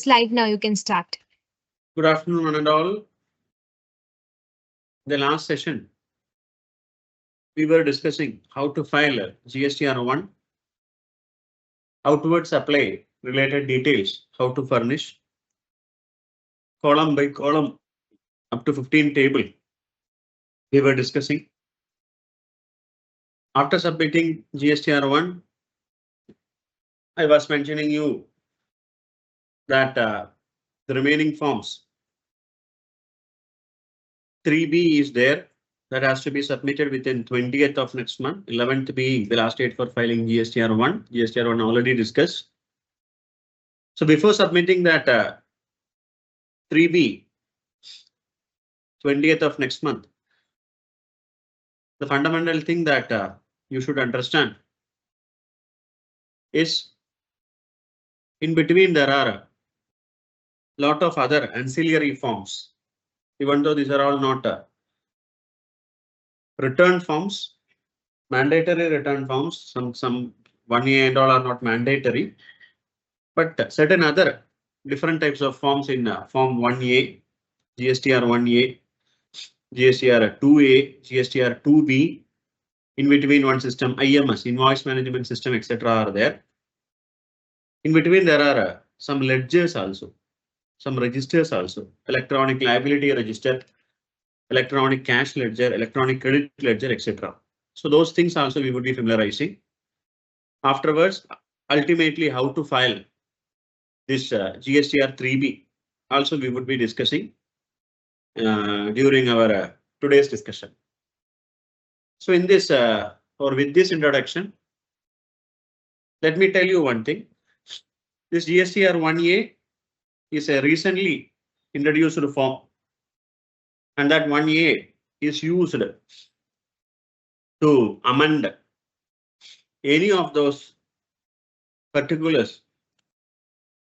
live now. You can start. Good afternoon, one and all. The last session, we were discussing how to file GSTR1, how towards apply related details, how to furnish column by column up to 15 table. We were discussing. After submitting GSTR1, I was mentioning you that the remaining forms 3B is there that has to be submitted within 20th of next month, 11th being the last date for filing GSTR1. GSTR1 already discussed. So before submitting that 3B, 20th of next month, the fundamental thing that you should understand is in between there are a lot of other ancillary forms, even though these are all not return forms, mandatory return forms. Some 1A and all are not mandatory, but certain other different types of forms in form 1A, GSTR 1A, GSTR 2A, GSTR 2B. In between one system, IMS, invoice management system, etc. are there. In between there are some ledgers also, some registers also, electronic liability register, electronic cash ledger, electronic credit ledger, etc. So those things also we would be familiarizing. Afterwards, ultimately how to file this GSTR 3B also we would be discussing during our today's discussion. So in this or with this introduction, let me tell you one thing. This GSTR 1A is a recently introduced form, and that 1A is used to amend any of those particulars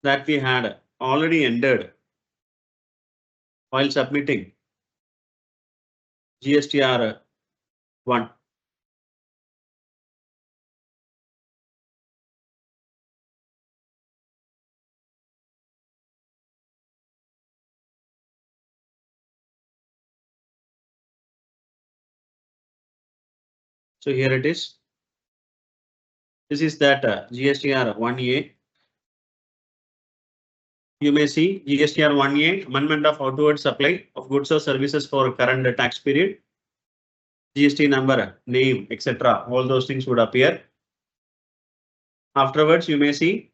that we had already entered while submitting GSTR 1. So here it is. This is that GSTR 1A. You may see GSTR 1A, amendment of outward supply of goods or services for current tax period. GST number, name, etc. All those things would appear. Afterwards, you may see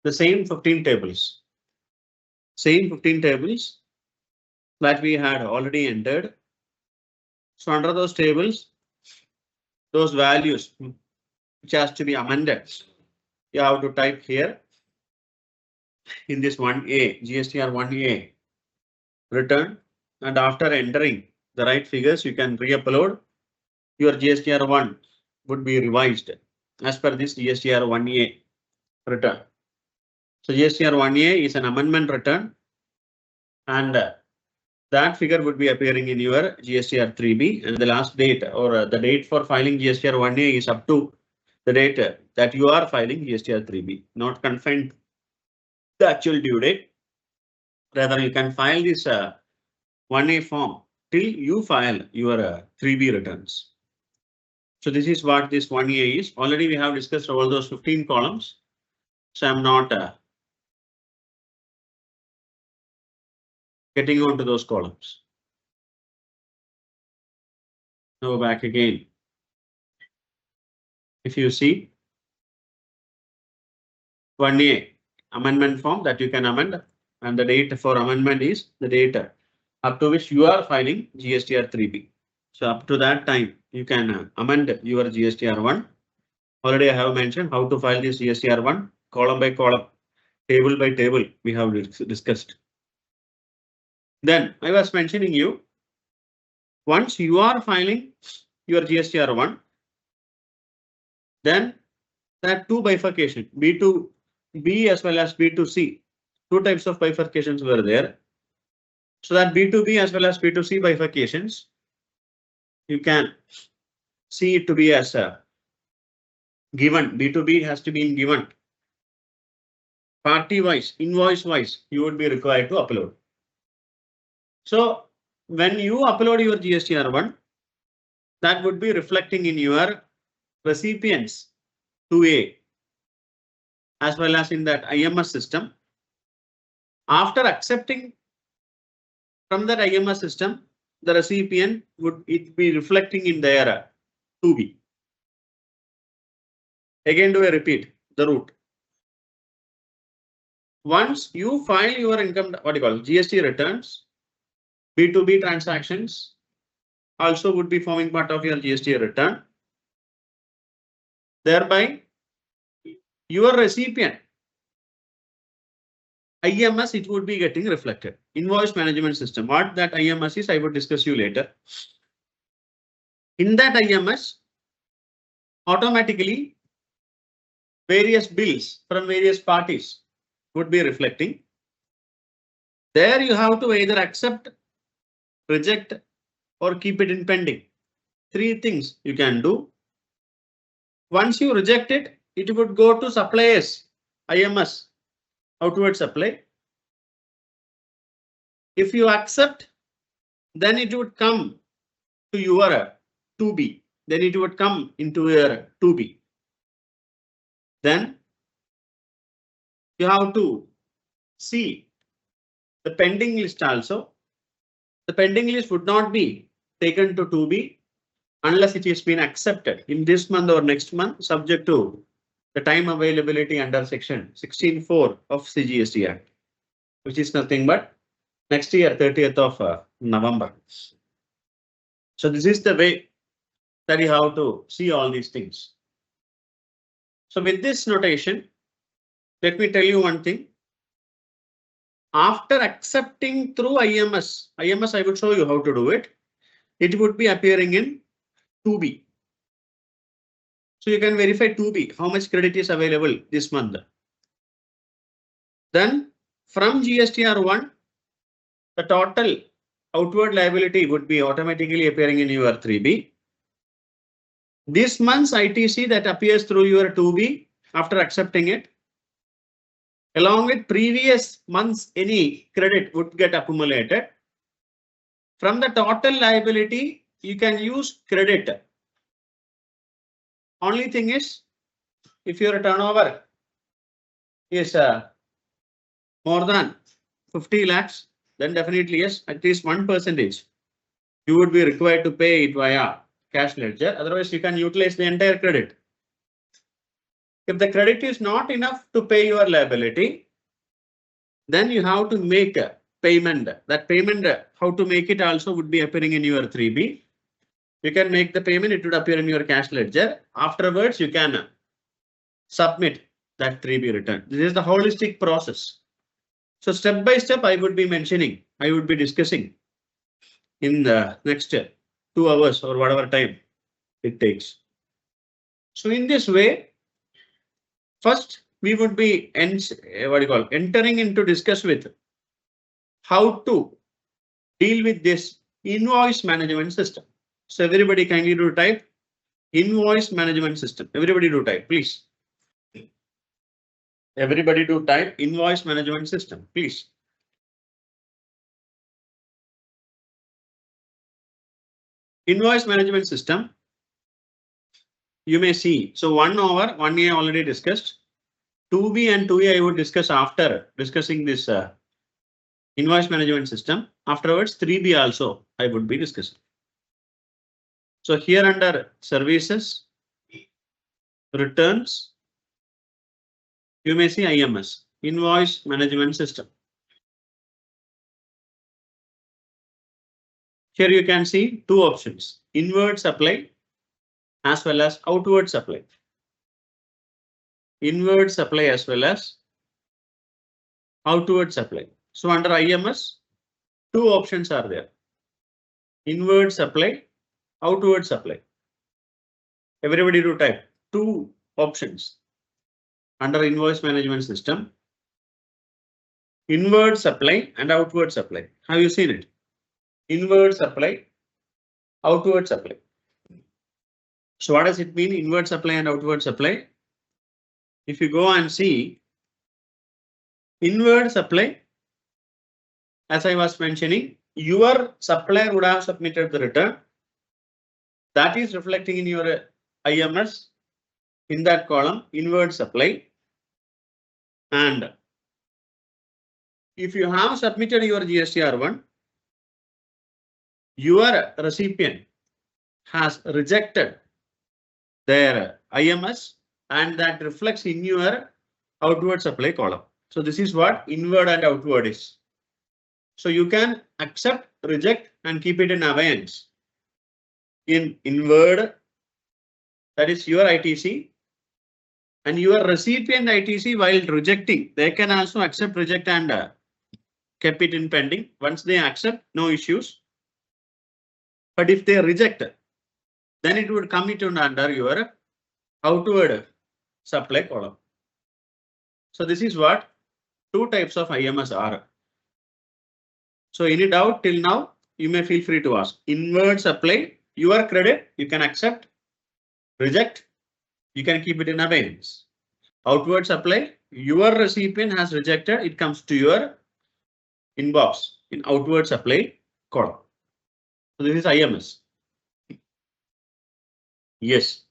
the same 15 tables. Same 15 tables that we had already entered. So under those tables, those values which has to be amended, you have to type here in this 1A, GSTR 1A return, and after entering the right figures, you can re-upload. Your GSTR 1 would be revised as per this GSTR 1A return. So GSTR 1A is an amendment return, and that figure would be appearing in your GSTR 3B, and the last date or the date for filing GSTR 1A is up to the date that you are filing GSTR 3B, not confined to the actual due date. Rather, you can file this 1A form till you file your 3B returns. So this is what this 1A is. Already we have discussed all those 15 columns. So I'm not getting on to those columns. Now back again. If you see 1A amendment form that you can amend, and the date for amendment is the date up to which you are filing GSTR 3B. So up to that time, you can amend your GSTR 1. Already I have mentioned how to file this GSTR 1 column by column, table by table we have discussed. Then I was mentioning you, once you are filing your GSTR 1, then that two bifurcation, B2B as well as B2C, two types of bifurcations were there. So that B2B as well as B2C bifurcations, you can see it to be as a given. B2B has to be given party wise, invoice wise, you would be required to upload. So when you upload your GSTR1, that would be reflecting in your recipients 2A as well as in that IMS system. After accepting from that IMS system, the recipient would it be reflecting in their 2B. Again, do a repeat the route. Once you file your income, what you call GST returns, B2B transactions also would be forming part of your GST return. Thereby, your recipient IMS, it would be getting reflected. Invoice management system. What that IMS is, I will discuss you later. In that IMS, automatically various bills from various parties would be reflecting. There you have to either accept, reject, or keep it in pending. 3 things you can do. Once you reject it, it would go to suppliers, IMS, outward supply. If you accept, then it would come to your 2B. Then it would come into your 2B. Then you have to see the pending list also. The pending list would not be taken to 2B unless it has been accepted in this month or next month, subject to the time availability under section 16(4) of CGST Act, which is nothing but next year, 30th of November. So this is the way that you have to see all these things. So with this notation, let me tell you one thing. After accepting through IMS, I would show you how to do it. It would be appearing in 2B. So you can verify 2B, how much credit is available this month. Then from GSTR1, the total outward liability would be automatically appearing in your 3B. This month's ITC that appears through your 2B after accepting it, along with previous months, any credit would get accumulated. From the total liability, you can use credit. Only thing is, if your turnover is more than 50 lakhs, then definitely yes, at least 1% you would be required to pay it via cash ledger. Otherwise, you can utilize the entire credit. If the credit is not enough to pay your liability, then you have to make a payment. That payment, how to make it also would be appearing in your 3B. You can make the payment, it would appear in your cash ledger. Afterwards, you can submit that 3B return. This is the holistic process. So step by step, I would be mentioning, I would be discussing in the next 2 hours or whatever time it takes. So in this way, first we would be entering into discuss with how to deal with this invoice management system. So everybody kindly do type invoice management system. Everybody do type, please. Everybody do type invoice management system, please. Invoice management system. You may see. So 1/1A already discussed. 2B and 2A I would discuss after discussing this invoice management system. Afterwards, 3B also I would be discussing. So here under services, returns, you may see IMS, invoice management system. Here you can see 2 options, inward supply as well as outward supply. Inward supply as well as outward supply. So under IMS, 2 options are there. Inward supply, outward supply. Everybody do type 2 options under invoice management system. Inward supply and outward supply. Have you seen it? Inward supply, outward supply. So what does it mean? Inward supply and outward supply. If you go and see inward supply, as I was mentioning, your supplier would have submitted the return. That is reflecting in your IMS in that column, inward supply. And if you have submitted your GSTR1, your recipient has rejected their IMS, and that reflects in your outward supply column. So this is what inward and outward is. So you can accept, reject, and keep it in abeyance. In inward, that is your ITC, and your recipient ITC, while rejecting, they can also accept, reject, and keep it in pending. Once they accept, no issues. But if they reject, then it would come into under your outward supply column. So this is what two types of IMS are. So any doubt till now, you may feel free to ask. Inward supply, your credit, you can accept, reject, you can keep it in abeyance. Outward supply, your recipient has rejected, it comes to your inbox in outward supply column. So this is IMS. Yes.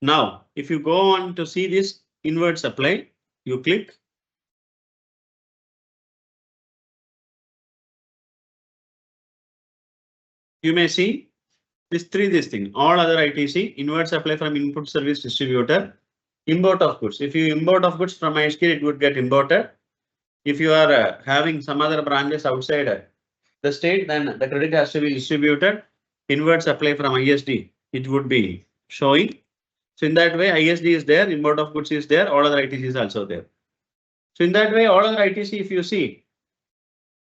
Now, if you go on to see this inward supply, you click. You may see this thing, all other ITC, inward supply from input service distributor, import of goods. If you import of goods from ISK, it would get imported. If you are having some other branches outside the state, then the credit has to be distributed. Inward supply from ISD, it would be showing. So in that way, ISD is there, import of goods is there, all other ITC is also there. So in that way, all other ITC, if you see,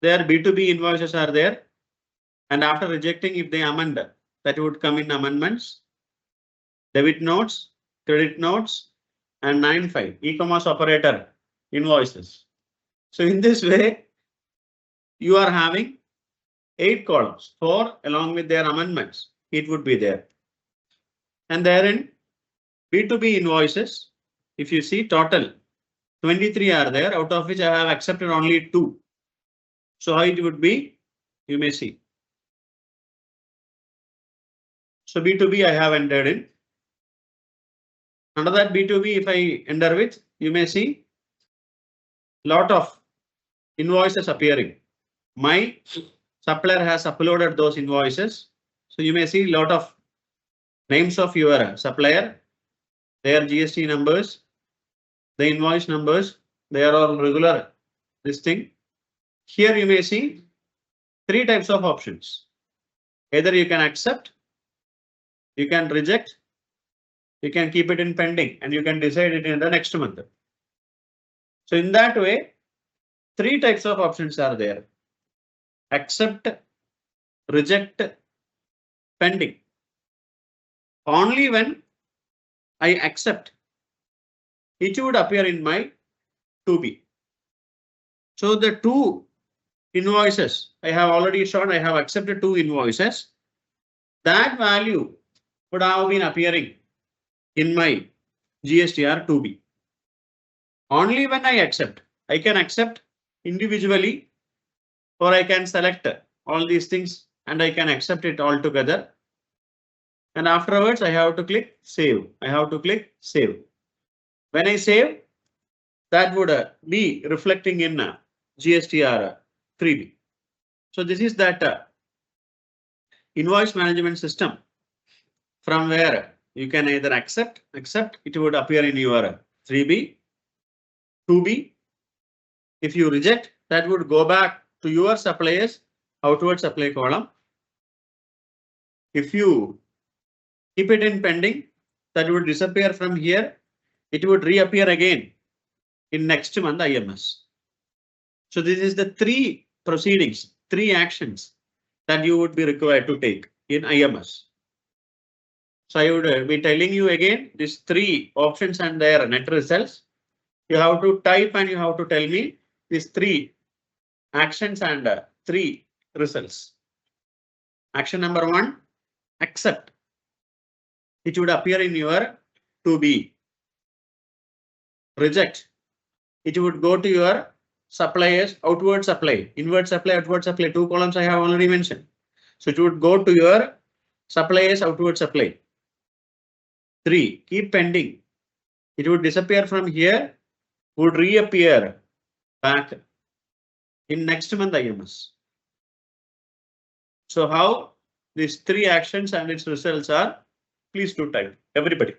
their B2B invoices are there. And after rejecting, if they amend, that would come in amendments, debit notes, credit notes, and 9.5 e-commerce operator invoices. So in this way, you are having 8 columns, 4 along with their amendments, it would be there. And therein B2B invoices, if you see total 23 are there, out of which I have accepted only 2. So how it would be, you may see. So B2B I have entered in. Under that B2B, if I enter with, you may see lot of invoices appearing. My supplier has uploaded those invoices. So you may see lot of names of your supplier, their GST numbers, the invoice numbers, they are all regular this thing. Here you may see 3 types of options. Either you can accept, you can reject, you can keep it in pending, and you can decide it in the next month. So in that way, 3 types of options are there. Accept, reject, pending. Only when I accept, it would appear in my 2B. So the 2 invoices I have already shown, I have accepted 2 invoices. That value would have been appearing in my GSTR 2B. Only when I accept, I can accept individually, or I can select all these things and I can accept it all together. And afterwards, I have to click save. I have to click save. When I save, that would be reflecting in GSTR 3B. So this is that invoice management system from where you can either accept, it would appear in your 3B, 2B. If you reject, that would go back to your suppliers outward supply column. If you keep it in pending, that would disappear from here. It would reappear again in next month IMS. So this is the 3 proceedings, 3 actions that you would be required to take in IMS. So I would be telling you again these 3 options and their net results. You have to type and you have to tell me these 3 actions and 3 results. Action number 1, accept. It would appear in your 2B. Reject. it would go to your suppliers, outward supply, inward supply, outward supply. 2 columns I have already mentioned. So it would go to your suppliers, outward supply. 3, keep pending. It would disappear from here, would reappear back in next month IMS. So how these 3 actions and its results are, please do type, everybody.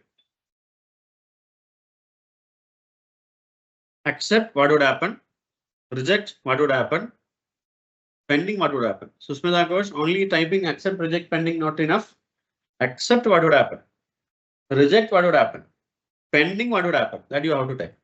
Accept, what would happen? Reject, what would happen? Pending, what would happen? Susmita Ghosh, only typing accept, reject, pending not enough. Accept, what would happen? Reject, what would happen? Pending, what would happen? That you have to type.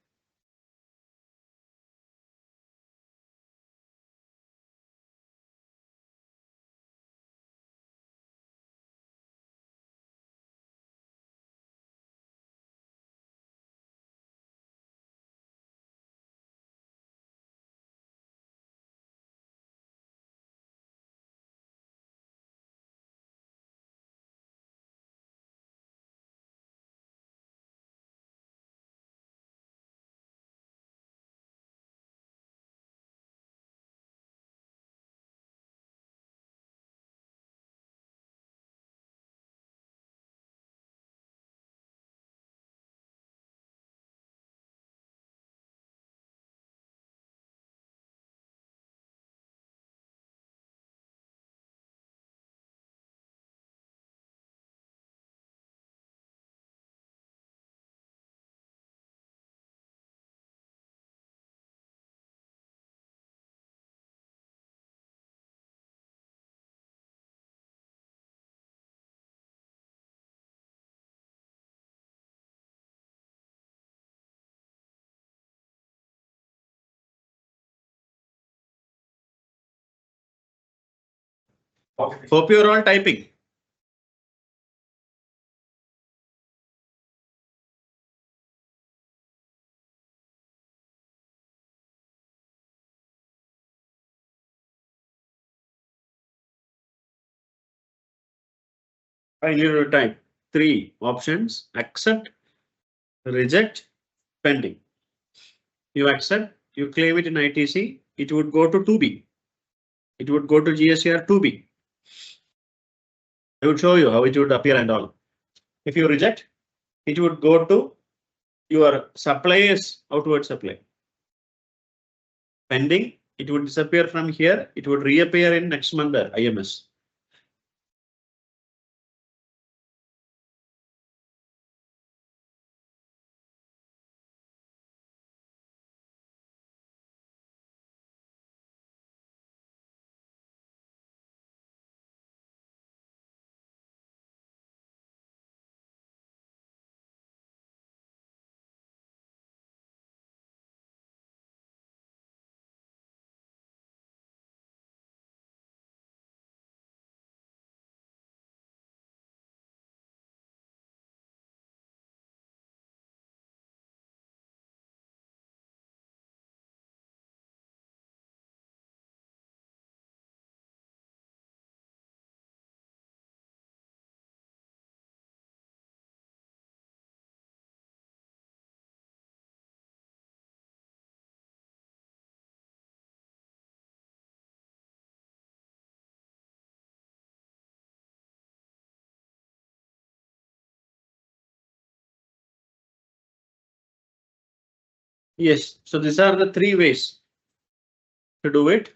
Hope you're all typing. I need to type 3 options: accept, reject, pending. You accept, you claim it in ITC, it would go to 2B. It would go to GSCR 2B. I would show you how it would appear and all. If you reject, it would go to your suppliers, outward supply. Pending, it would disappear from here, it would reappear in next month IMS. Yes, so these are the 3 ways to do it.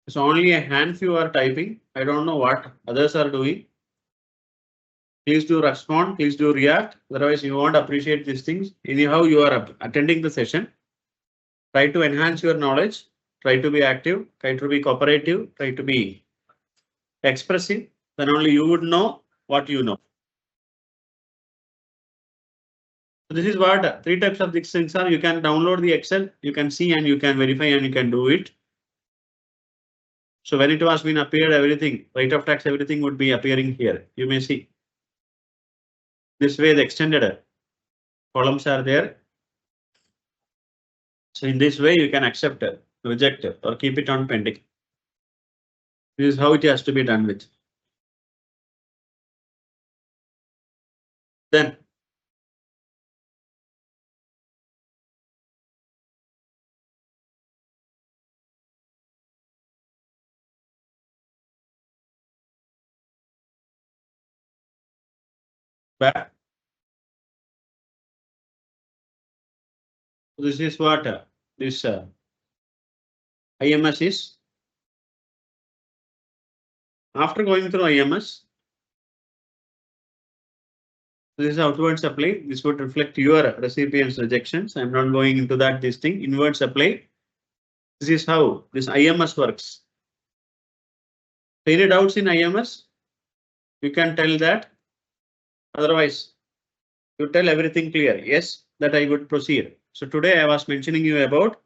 So only a handful are typing. I don't know what others are doing. Please do respond, please do react. Otherwise, you won't appreciate these things. Anyhow, you are attending the session. Try to enhance your knowledge. Try to be active. Try to be cooperative. Try to be expressive. Then only you would know what you know. So this is what 3 types of these things are. You can download the Excel. You can see and you can verify and you can do it. So when it was been appeared, everything rate of tax, everything would be appearing here. You may see. This way the extended columns are there. So in this way you can accept it, reject it, or keep it on pending. This is how it has to be done with. Then back. This is what this IMS is. After going through IMS, this is outward supply. This would reflect your recipient's rejections. I'm not going into that. This thing inward supply. This is how this IMS works. Any doubts in IMS? You can tell that. Otherwise, you tell everything clear. Yes, that I would proceed. So today I was mentioning you about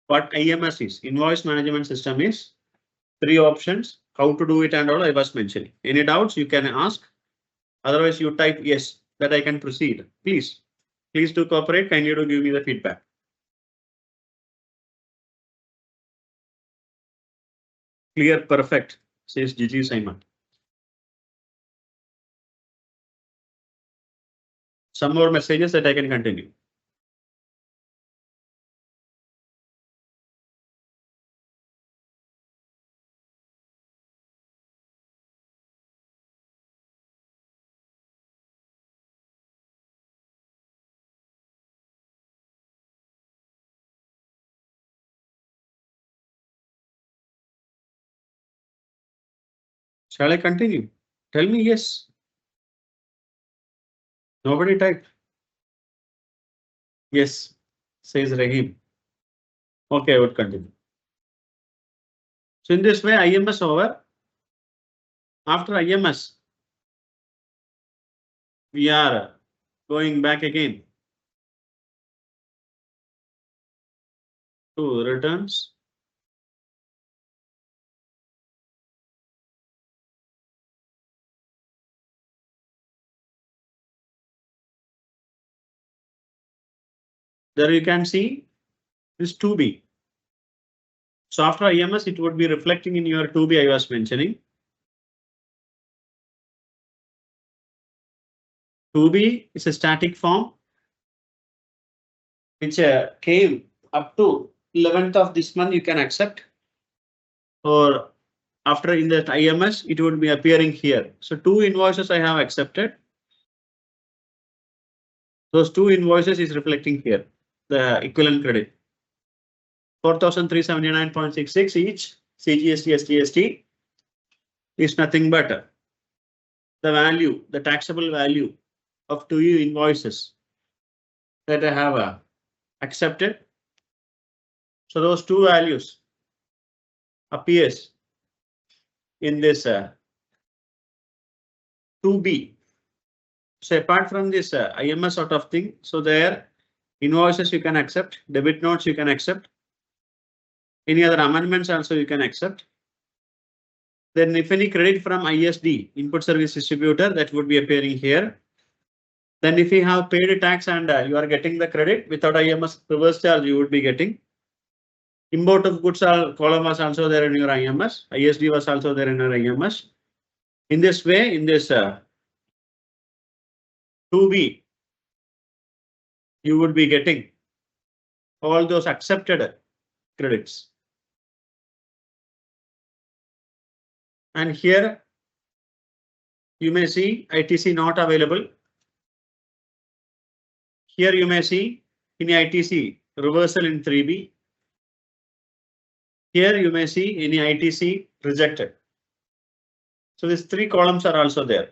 what IMS is. Invoice management system is 3 options. How to do it and all I was mentioning. Any doubts you can ask. Otherwise, you type yes that I can proceed. Please do cooperate. Kindly to give me the feedback. Clear, perfect, says Gigi Simon. Some more messages that I can continue. Shall I continue? Tell me yes. Nobody typed. Yes, says Rahim. Okay, I would continue. So in this way, IMS over. After IMS, we are going back again to returns. There you can see this 2B. So after IMS, it would be reflecting in your 2B I was mentioning. 2B is a static form which came up to 11th of this month. You can accept, or after in that IMS, it would be appearing here. So 2 invoices I have accepted. Those 2 invoices is reflecting here, the equivalent credit. 4,379.66 each. CGST, SGST is nothing but the value, the taxable value of 2 invoices that I have accepted. So those 2 values appears in this 2B. So apart from this IMS sort of thing, so there invoices you can accept, debit notes you can accept, any other amendments also you can accept. Then if any credit from ISD, input service distributor, that would be appearing here. Then if you have paid a tax and you are getting the credit without IMS reverse charge, you would be getting. Import of goods column was also there in your IMS. ISD was also there in your IMS. In this way, in this 2B, you would be getting all those accepted credits. And here you may see ITC not available. Here you may see in ITC reversal in 3B. Here you may see any ITC rejected. So these 3 columns are also there.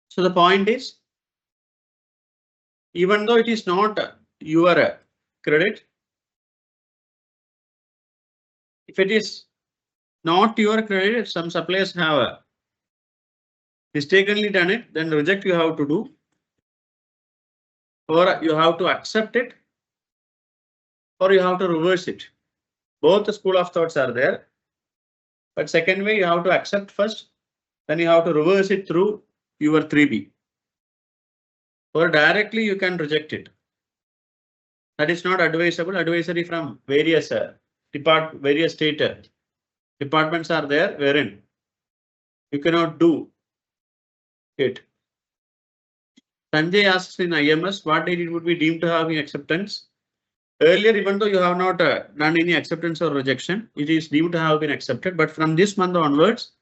So the point is, even though it is not your credit, if it is not your credit, some suppliers have mistakenly done it, then reject you have to do, or you have to accept it, or you have to reverse it. Both the school of thoughts are there. But second way, you have to accept first, then you have to reverse it through your 3B. Or directly you can reject it. That is not advisable. Advisory from various various state departments are there wherein you cannot do it. Sanjay asks in IMS what date it would be deemed to have in acceptance. Earlier, even though you have not done any acceptance or rejection, it is deemed to have been accepted. But from this month onwards,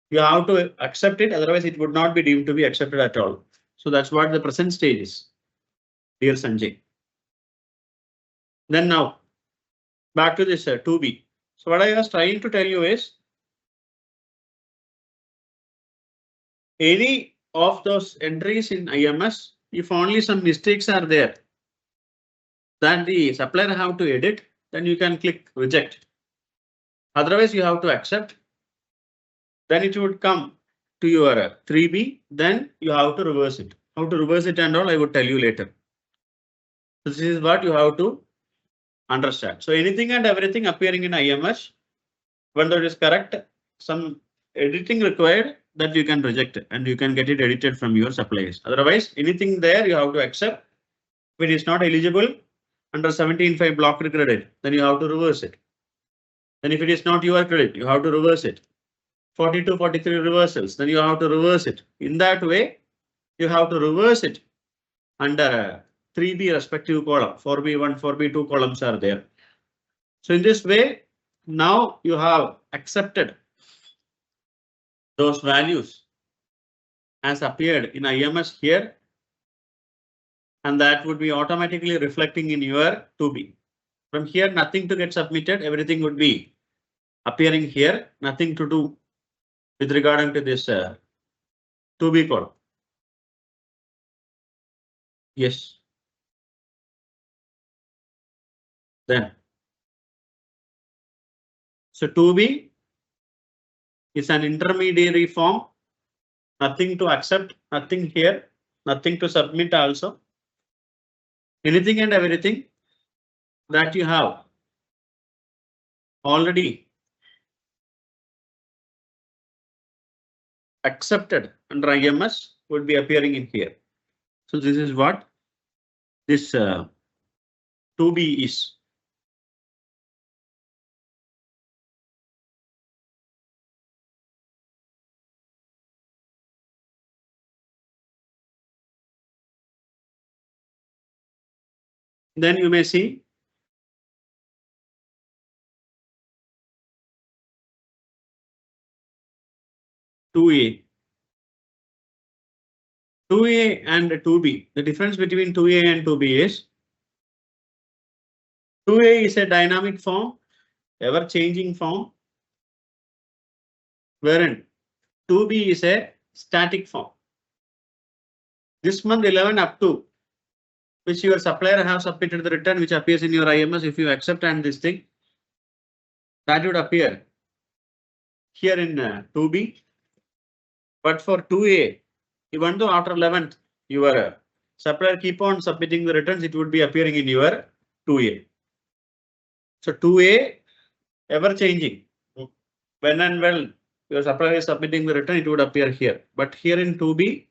you have to accept it. Otherwise, it would not be deemed to be accepted at all. So that's what the present stage is, dear Sanjay. Then now, back to this 2B. So what I was trying to tell you is, any of those entries in IMS, if only some mistakes are there, then the supplier have to edit, then you can click reject. Otherwise, you have to accept. Then it would come to your 3B, then you have to reverse it. How to reverse it and all I would tell you later. So this is what you have to understand. So anything and everything appearing in IMS, when that is correct, some editing required, that you can reject it and you can get it edited from your suppliers. Otherwise, anything there you have to accept. If it is not eligible under 17.5 blocked credit, then you have to reverse it. Then if it is not your credit, you have to reverse it. 42, 43 reversals, then you have to reverse it. In that way, you have to reverse it under 3B respective column. 4B1, 4B2 columns are there. So in this way, now you have accepted those values as appeared in IMS here, and that would be automatically reflecting in your 2B. From here, nothing to get submitted, everything would be appearing here, nothing to do with regarding to this 2B column. Yes. Then. So 2B is an intermediary form, nothing to accept, nothing here, nothing to submit also. Anything and everything that you have already accepted under IMS would be appearing in here. So this is what this 2B is. Then you may see (2A). 2A and 2B. The difference between 2A and 2B is 2A is a dynamic form, ever changing form, wherein 2B is a static form. This month 11 up to which your supplier have submitted the return, which appears in your IMS, if you accept and this thing, that would appear here in 2B. But for 2A, even though after 11th your supplier keep on submitting the returns, it would be appearing in your 2A. So 2A ever changing. When and when your supplier is submitting the return, it would appear here. But here in 2B,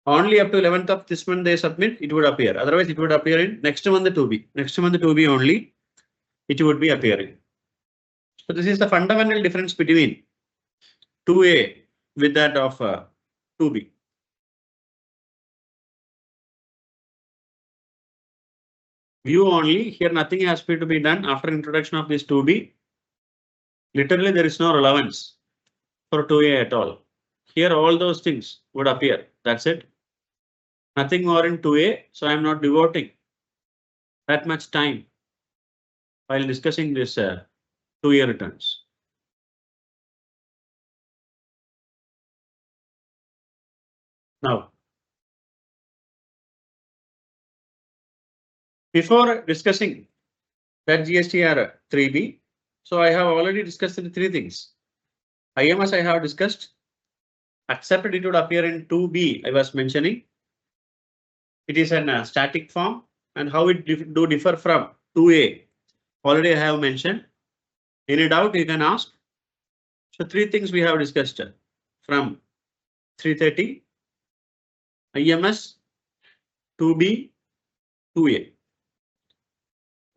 only up to 11th of this month they submit, it would appear. Otherwise, it would appear in next month 2B. Next month 2B only, it would be appearing. So this is the fundamental difference between 2A with that of 2B. View only, here nothing has to be done after introduction of this 2B. Literally there is no relevance for 2A at all. Here all those things would appear, that's it. Nothing more in 2A, so I am not devoting that much time while discussing this 2A returns. Now, before discussing that GSTR 3B, so I have already discussed the three things. IMS I have discussed. Accepted, it would appear in 2B I was mentioning. It is a static form, and how it do differ from 2A already I have mentioned. Any doubt you can ask. So three things we have discussed from 330, IMS, 2B, 2A.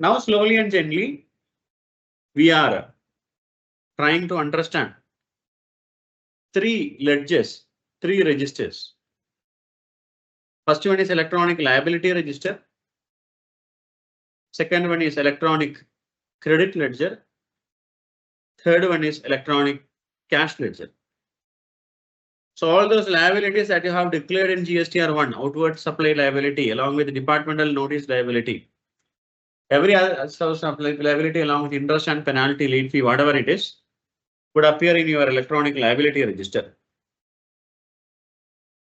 Now slowly and gently we are trying to understand three ledgers, three registers. First one is electronic liability register. Second one is electronic credit ledger. Third one is electronic cash ledger. So all those liabilities that you have declared in GSTR1, outward supply liability along with departmental notice liability, every other source of liability along with interest and penalty, late fee, whatever it is, would appear in your electronic liability register.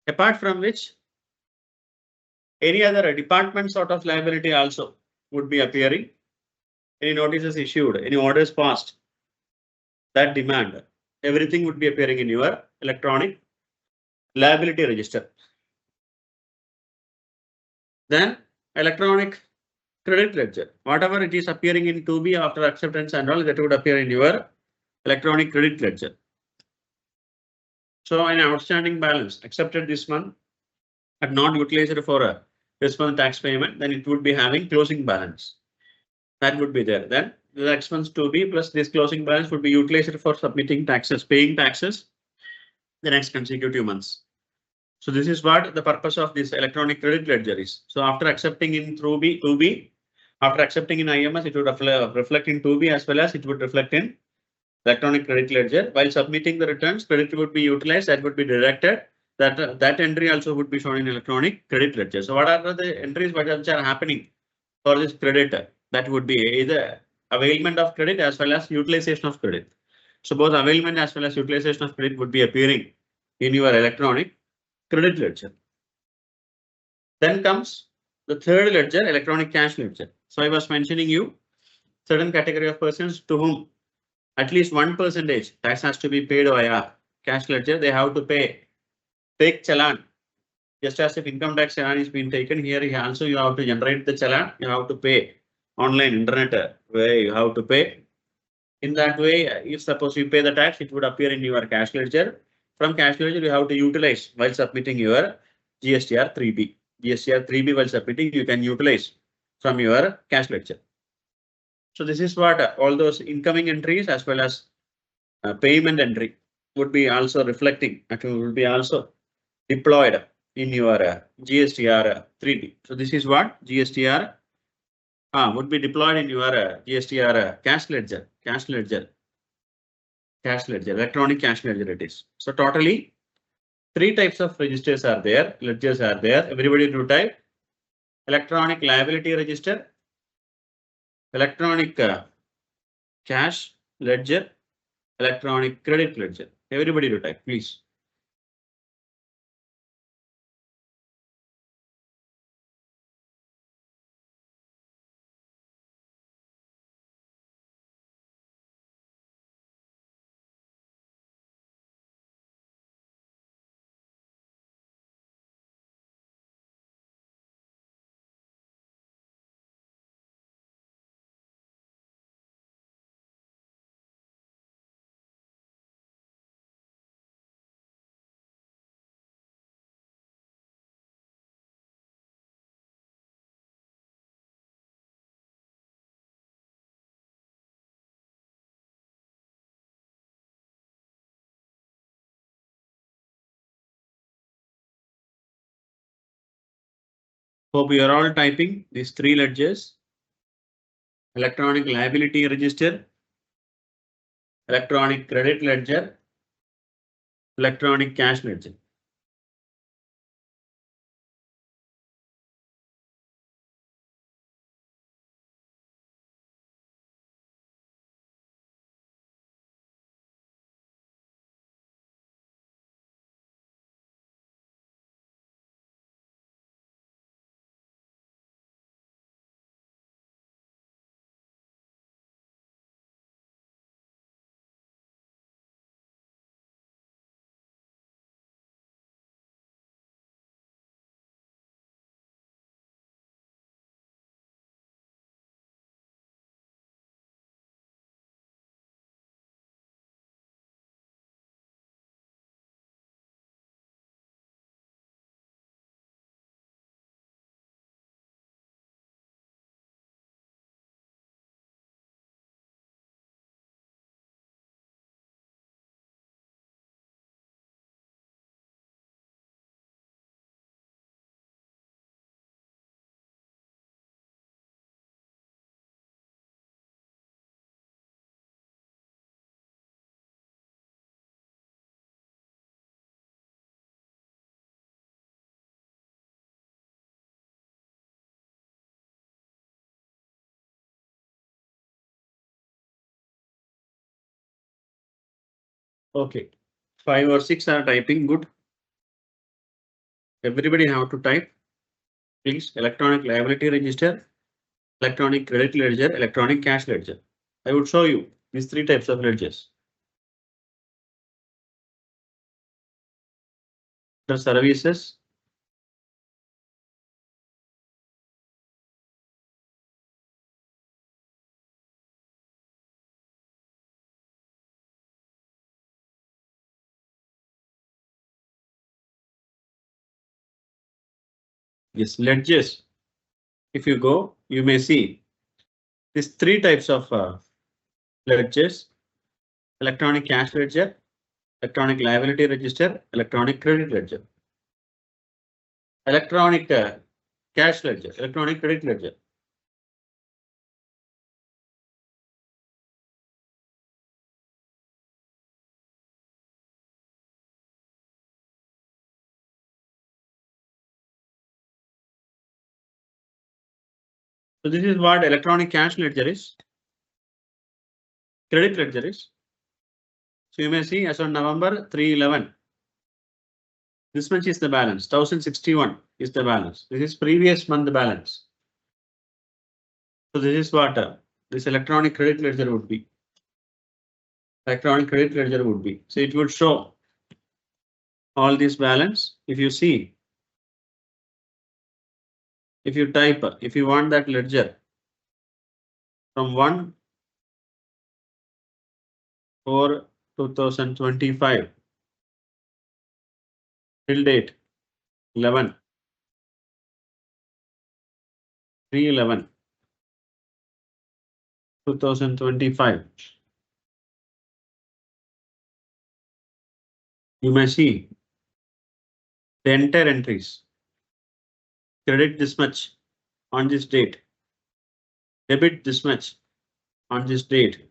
Apart from which, any other department sort of liability also would be appearing. Any notices issued, any orders passed, that demand, everything would be appearing in your electronic liability register. Then electronic credit ledger, whatever it is appearing in 2B after acceptance and all, that would appear in your electronic credit ledger. So an outstanding balance accepted this month and not utilized for a this month tax payment, then it would be having closing balance. That would be there. Then the expense 2B plus this closing balance would be utilized for submitting taxes, paying taxes the next consecutive months. So this is what the purpose of this electronic credit ledger is. So after accepting in through 2B, after accepting in IMS, it would reflect in 2B as well as it would reflect in electronic credit ledger. While submitting the returns, credit would be utilized, that would be deducted. That entry also would be shown in electronic credit ledger. So what are the entries which are happening for this credit? That would be either availment of credit as well as utilization of credit. So both availment as well as utilization of credit would be appearing in your electronic credit ledger. Then comes the third ledger, electronic cash ledger. So I was mentioning you certain category of persons to whom at least 1% tax has to be paid via cash ledger. They have to take challan. Just as if income tax challan is being taken here, also you have to generate the challan. You have to pay online internet way. You have to pay. In that way, if suppose you pay the tax, it would appear in your cash ledger. From cash ledger, you have to utilize while submitting your GSTR 3B. GSTR 3B while submitting, you can utilize from your cash ledger. So this is what all those incoming entries as well as payment entry would be also reflecting. Actually, would be also deployed in your GSTR 3B. So this is what GSTR would be deployed in your GSTR cash ledger, electronic cash ledger it is. So totally 3 types of registers are there, ledgers are there. Everybody to type electronic liability register, electronic cash ledger, electronic credit ledger. Everybody to type, please. Hope you are all typing these 3 ledgers. Electronic liability register, electronic credit ledger, electronic cash ledger. Okay, 5 or 6 are typing. Good. Everybody have to type. Please, electronic liability register, electronic credit ledger, electronic cash ledger. I would show you these 3 types of ledgers. The services, yes, ledgers. If you go, you may see these 3 types of ledgers: electronic cash ledger, electronic liability register, electronic credit ledger. Electronic cash ledger, electronic credit ledger. So this is what electronic cash ledger is. Credit ledger is. So you may see as on November 3/11. This much is the balance. 1061 is the balance. This is previous month balance. So this is what this electronic credit ledger would be. Electronic credit ledger would be. So it would show all this balance. If you see, if you type, if you want that ledger from 1/4/2025 till date 11/3/11/2025. You may see the entire entries. Credit this much on this date. Debit this much on this date.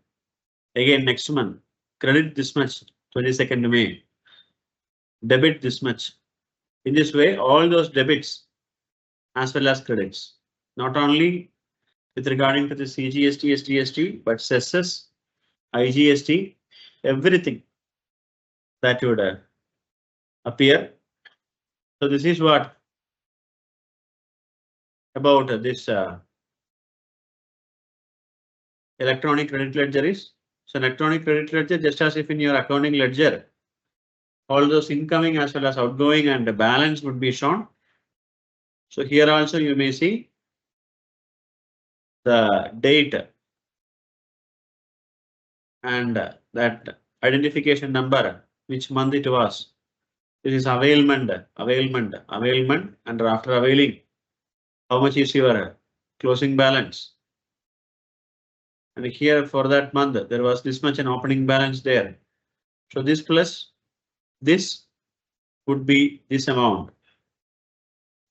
Again next month. Credit this much 22nd May. Debit this much. In this way, all those debits as well as credits, not only with regarding to the CGST, SGST, but cesses, IGST, everything that would appear. So this is what about this electronic credit ledger is. So electronic credit ledger, just as if in your accounting ledger, all those incoming as well as outgoing and the balance would be shown. So here also you may see the date and that identification number, which month it was. This is availment, and after availing, how much is your closing balance? And here for that month, there was this much an opening balance there. So this plus this would be this amount.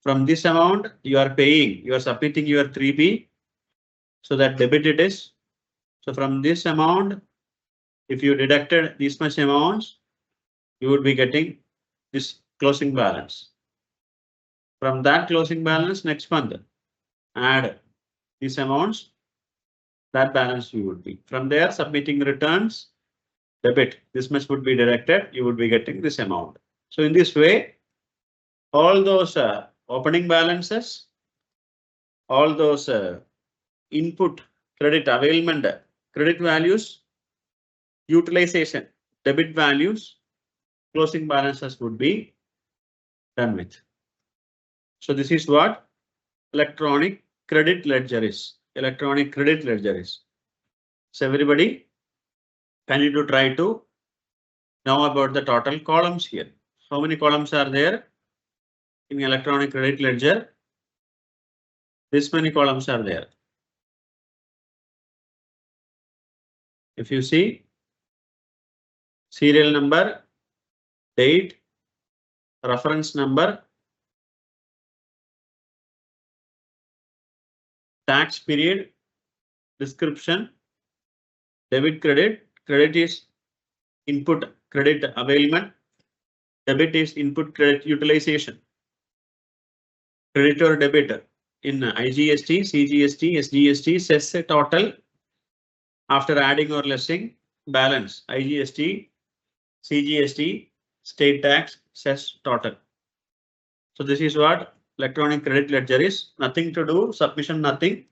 From this amount, you are paying, you are submitting your 3B. So that debit it is. So from this amount, if you deducted this much amounts, you would be getting this closing balance. From that closing balance next month, add these amounts, that balance you would be. From there, submitting returns, debit, this much would be deducted, you would be getting this amount. So in this way, all those opening balances, all those input, credit, availment, credit values, utilization, debit values, closing balances would be done with. So this is what electronic credit ledger is. Electronic credit ledger is. So everybody, can you try to know about the total columns here? How many columns are there in electronic credit ledger? This many columns are there. If you see serial number, date, reference number, tax period, description, debit, credit, credit is input credit availment, debit is input credit utilization, creditor debit in IGST, CGST, SGST, cess total after adding or lessing balance, IGST, CGST, state tax, cess total. So this is what electronic credit ledger is. Nothing to do, submission nothing.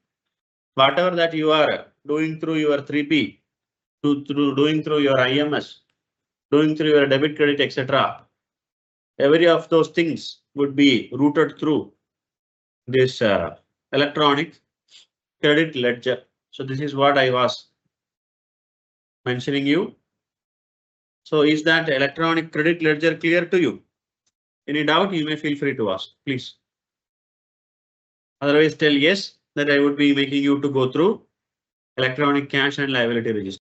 Whatever that you are doing through your 3P, doing through your IMS, doing through your debit credit, etc. Every of those things would be routed through this electronic credit ledger. So this is what I was mentioning you. So is that electronic credit ledger clear to you? Any doubt, you may feel free to ask, please. Otherwise tell yes, that I would be making you to go through electronic cash and liability register.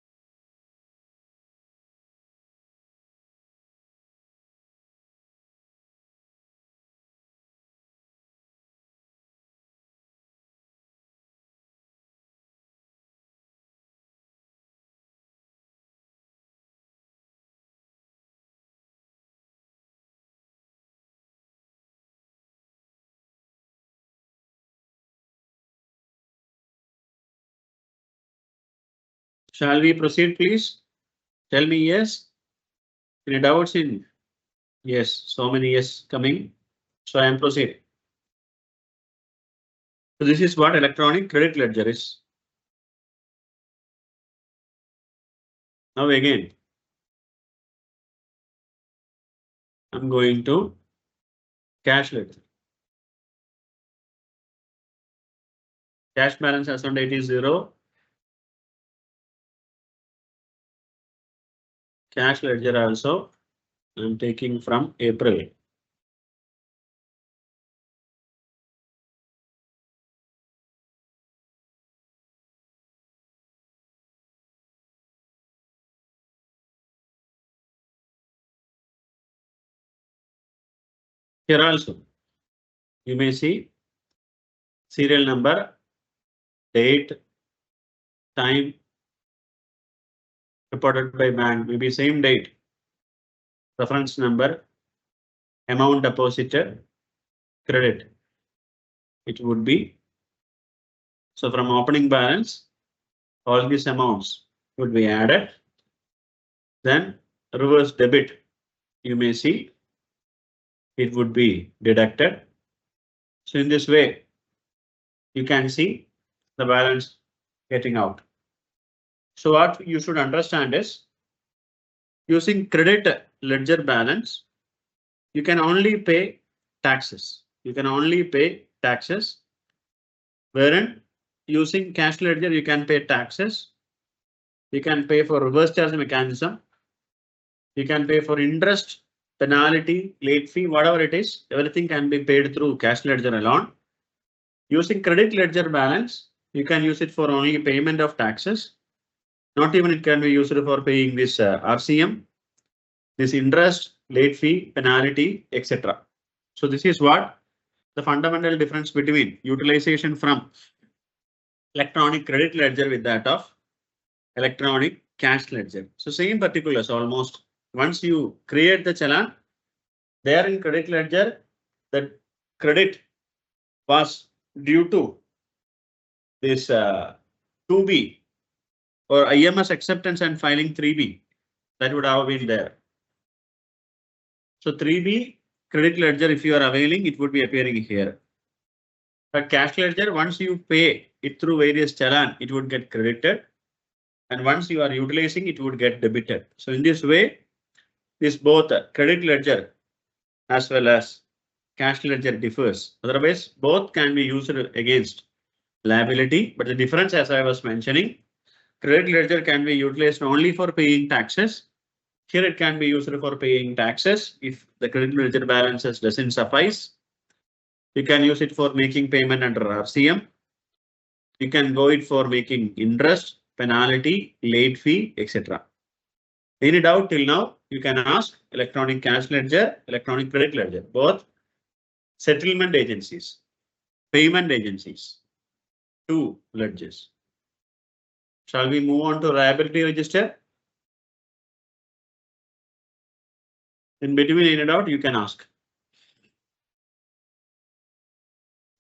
Shall we proceed, please? Tell me yes. Any doubts in? Yes, so many yes coming. So I am proceeding. So this is what electronic credit ledger is. Now again, I'm going to cash ledger. Cash balance as on date is 0. Cash ledger also I'm taking from April. Here also you may see serial number, date, time reported by bank, maybe same date, reference number, amount deposited, credit. It would be so from opening balance, all these amounts would be added. Then reverse debit, you may see it would be deducted. So in this way, you can see the balance getting out. So what you should understand is using credit ledger balance, you can only pay taxes. You can only pay taxes. Wherein using cash ledger, you can pay taxes. You can pay for reverse charge mechanism. You can pay for interest, penalty, late fee, whatever it is, everything can be paid through cash ledger alone. Using credit ledger balance, you can use it for only payment of taxes. Not even it can be used for paying this RCM, this interest, late fee, penalty, etc. So this is what the fundamental difference between utilization from electronic credit ledger with that of electronic cash ledger. So same particulars almost. Once you create the challan, there in credit ledger, the credit was due to this 2B or IMS acceptance and filing 3B. That would have been there. So 3B credit ledger, if you are availing, it would be appearing here. But cash ledger, once you pay it through various challan, it would get credited. And once you are utilizing, it would get debited. So in this way, this both credit ledger as well as cash ledger differs. Otherwise, both can be used against liability. But the difference, as I was mentioning, credit ledger can be utilized only for paying taxes. Here it can be used for paying taxes. If the credit ledger balances doesn't suffice, you can use it for making payment under RCM. You can go it for making interest, penalty, late fee, etc. Any doubt till now, you can ask electronic cash ledger, electronic credit ledger, both settlement agencies, payment agencies, two ledgers. Shall we move on to liability register? In between any doubt, you can ask.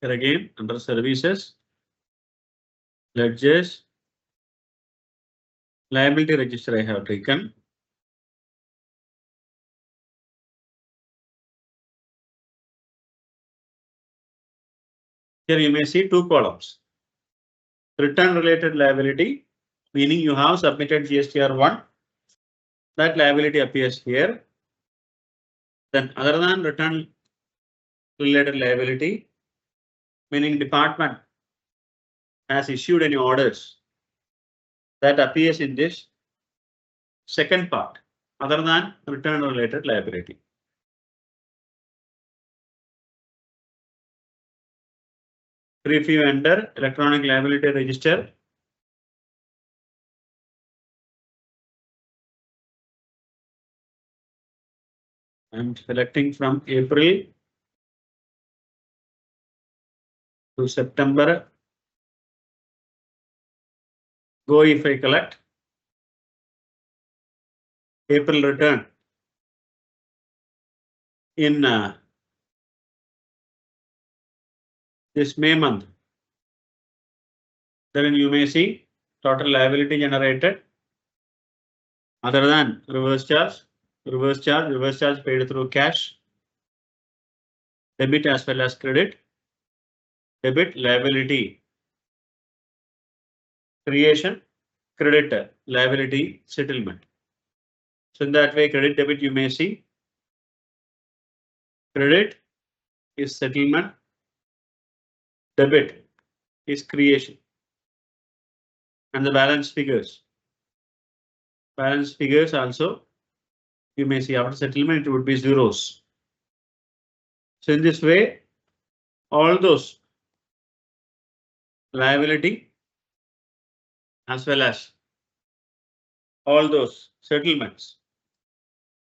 Here again, under services, ledgers, liability register I have taken. Here you may see two columns. Return related liability, meaning you have submitted GSTR 1. That liability appears here. Then other than return related liability, meaning department has issued any orders, that appears in this second part, other than return related liability. If you enter electronic liability register, I'm selecting from April to September. Go if I collect April return in this May month, then you may see total liability generated other than reverse charge paid through cash, debit as well as credit, debit liability creation, credit liability settlement. So in that way, credit debit you may see. Credit is settlement, debit is creation, and the balance figures. Balance figures also you may see after settlement it would be zeros. So in this way, all those liability as well as all those settlements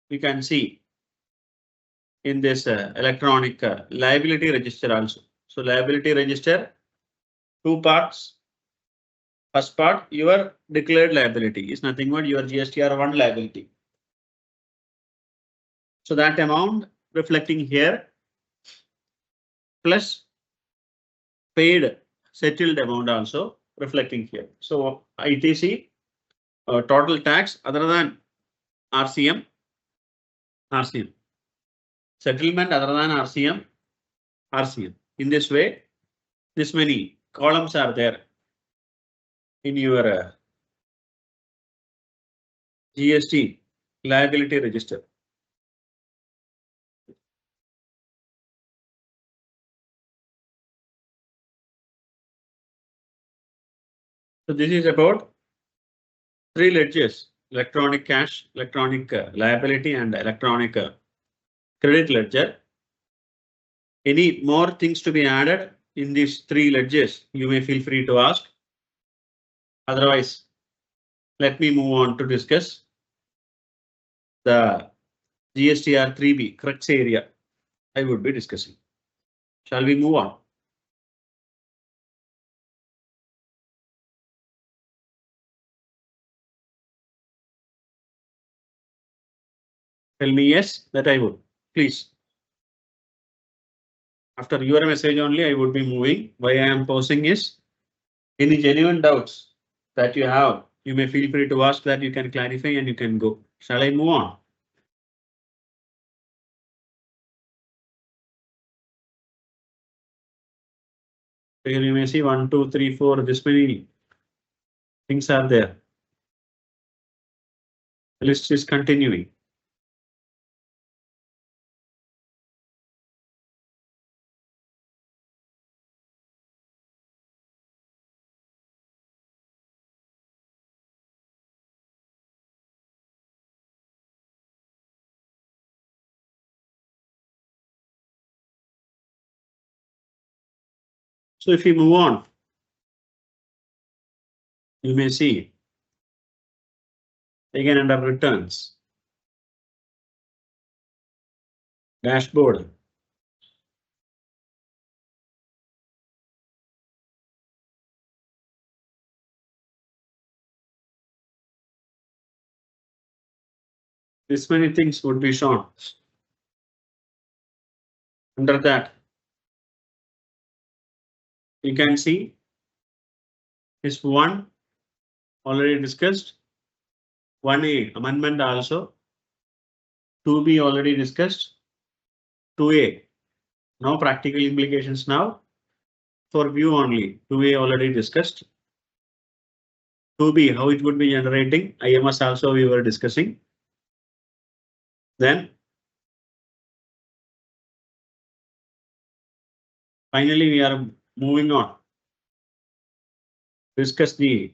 we can see in this electronic liability register also. So liability register, two parts. First part, your declared liability is nothing but your GSTR 1 liability. So that amount reflecting here plus paid settled amount also reflecting here. So ITC total tax other than RCM settlement other than RCM. In this way, this many columns are there in your GST liability register. So this is about three ledgers: electronic cash, electronic liability, and electronic credit ledger. Any more things to be added in these three ledgers, you may feel free to ask. Otherwise, let me move on to discuss the GSTR 3B crux area I would be discussing. Shall we move on? Tell me yes, that I would. Please. After your message only, I would be moving. Why I am posing is any genuine doubts that you have, you may feel free to ask, that you can clarify and you can go. Shall I move on? Here you may see 1, 2, 3, 4, this many things are there. The list is continuing. So if you move on, you may see again under returns, dashboard. This many things would be shown. Under that, you can see this one already discussed, 1A amendment also, 2B already discussed, 2A no practical implications now, for view only. 2A already discussed. 2B, how it would be generating. IMS also we were discussing. Then finally we are moving on. Discuss the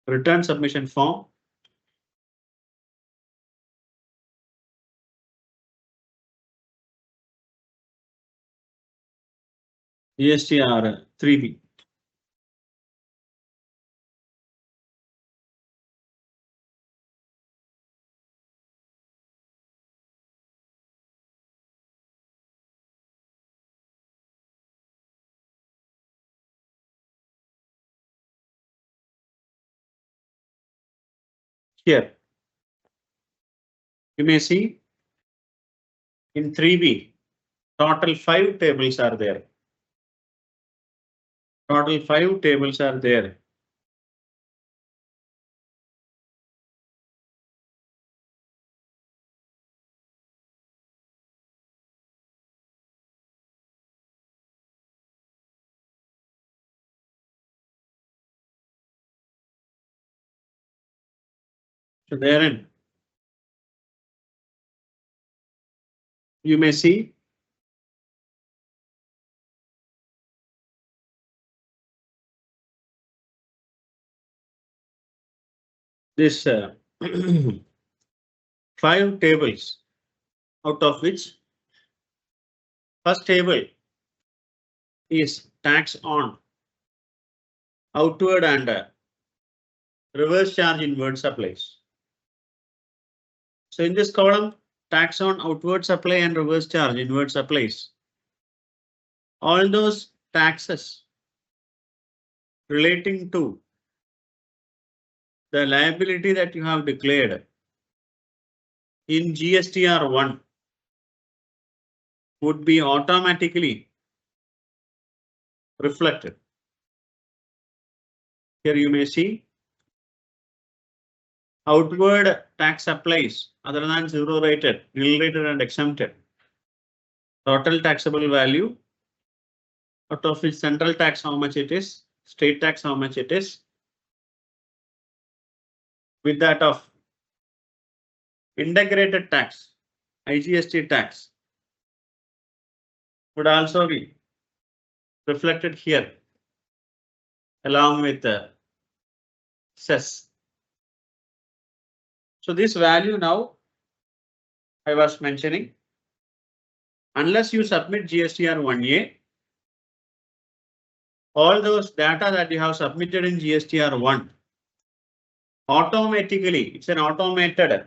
return submission form. GSTR 3B. Here you may see in 3B total 5 tables are there. Total 5 tables are there. So therein you may see this 5 tables, out of which first table is tax on outward and reverse charge inward supplies. So in this column, tax on outward supply and reverse charge inward supplies. All those taxes relating to the liability that you have declared in GSTR1 would be automatically reflected. Here you may see outward tax supplies other than zero rated, nil rated and exempted. Total taxable value, out of which central tax how much it is, state tax how much it is, with that of integrated tax, IGST tax would also be reflected here along with the cess. So this value now I was mentioning, unless you submit GSTR 1A, all those data that you have submitted in GSTR 1 automatically, it's an automated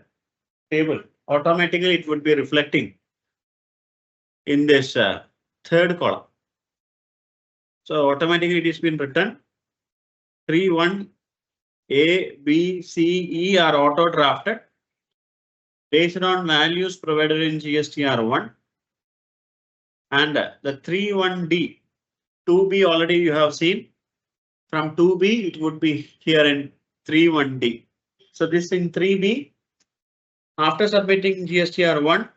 table, automatically it would be reflecting in this third column. So automatically it has been written 3.1 A, B, C, E are auto drafted based on values provided in GSTR1, and the 3.1D, 2B already you have seen. From 2B it would be here in 3.1D. So this in 3B, after submitting GSTR1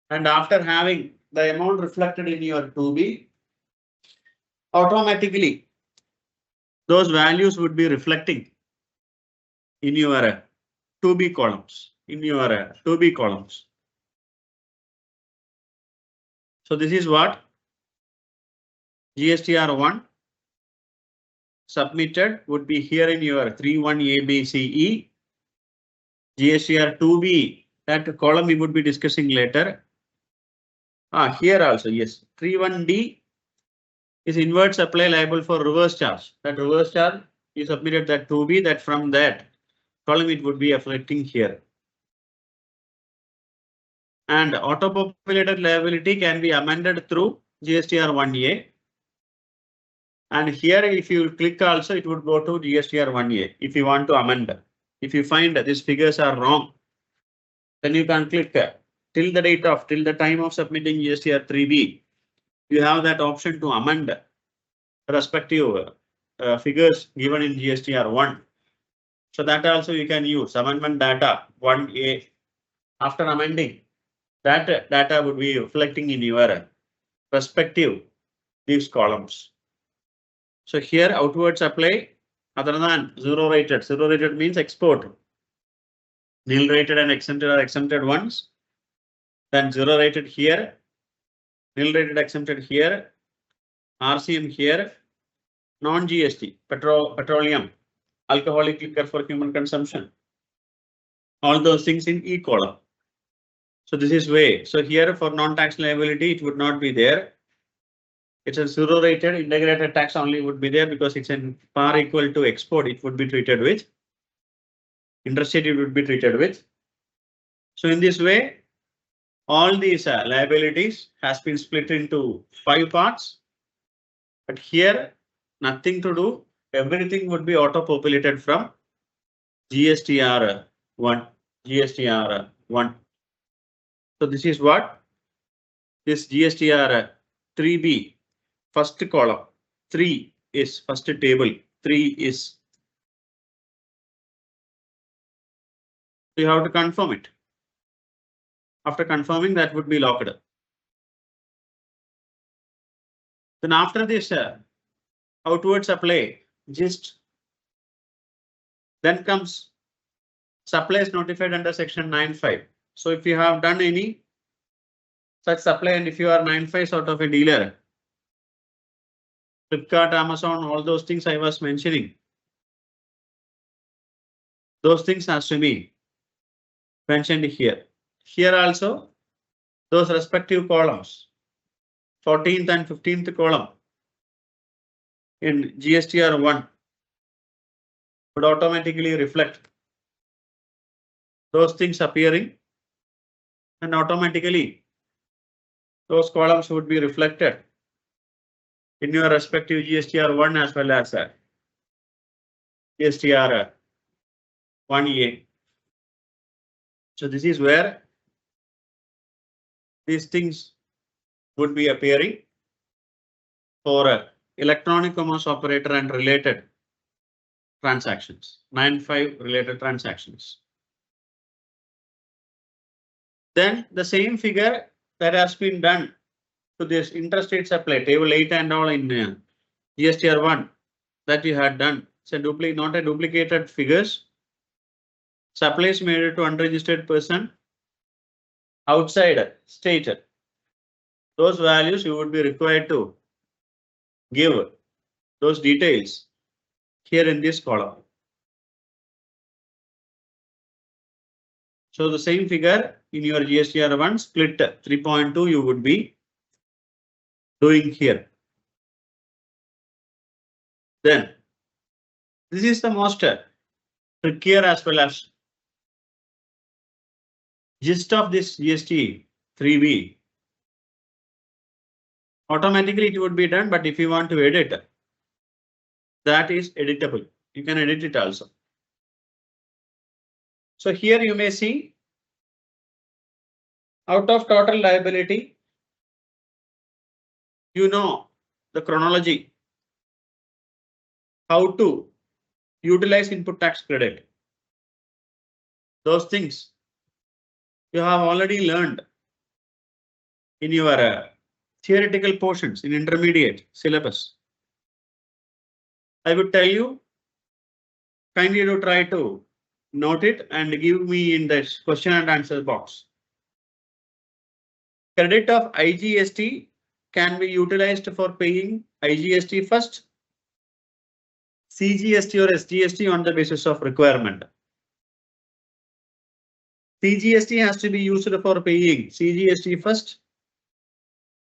and after having the amount reflected in your 2B, automatically those values would be reflecting in your 2B columns, So this is what GSTR1 submitted would be here in your 3.1 ABCE. GSTR2B, that column we would be discussing later. Here also, yes, 3.1D is inward supply liable for reverse charge. That reverse charge you submitted that 2B, that from that column it would be reflecting here. And auto-populated liability can be amended through GSTR 1A. And here if you click also it would go to GSTR 1A if you want to amend. If you find that these figures are wrong, then you can click till the time of submitting GSTR 3B. You have that option to amend respective figures given in GSTR 1. So that also you can use amendment data 1A. After amending, that data would be reflecting in your respective these columns. So here outward supply other than zero rated means export. Nil rated and exempted are exempted ones. Then zero rated here, nil rated exempted here, RCM here, non-GST, petroleum, alcoholic liquor for human consumption. All those things in E column. So this is way. So here for non-tax liability, it would not be there. It's a zero rated integrated tax only would be there because it's in par equal to export. It would be treated with. Interstate it would be treated with. So in this way, all these liabilities has been split into 5 parts. But here, nothing to do. Everything would be auto-populated from GSTR 1, GSTR 1. So this is what this GSTR 3B, first column, 3 is first table, 3 is. So you have to confirm it. After confirming, that would be locked. Then after this outward supply, just then comes supply is notified under section 9.5. So if you have done any such supply and if you are 9.5 sort of a dealer, Flipkart, Amazon, all those things I was mentioning, those things has to be mentioned here. Here also, those respective columns, 14th and 15th column in GSTR 1 would automatically reflect those things appearing, and automatically those columns would be reflected in your respective GSTR 1 as well as GSTR 1A. So this is where these things would be appearing for electronic commerce operator and related transactions, 9.5 related transactions. Then the same figure that has been done to this interstate supply table 8 and all in GSTR 1 that you had done. It's a not a duplicated figures. Supplies made to unregistered person outside state. Those values you would be required to give those details here in this column. So the same figure in your GSTR 1 split 3.2 you would be doing here. Then this is the most trickier as well as gist of this GST 3B. Automatically it would be done, but if you want to edit, that is editable. You can edit it also. So here you may see out of total liability, you know the chronology, how to utilize input tax credit. Those things you have already learned in your theoretical portions in intermediate syllabus. I would tell you, kindly to try to note it and give me in the question and answer box. Credit of IGST can be utilized for paying IGST first, CGST or SGST on the basis of requirement. CGST has to be used for paying CGST first,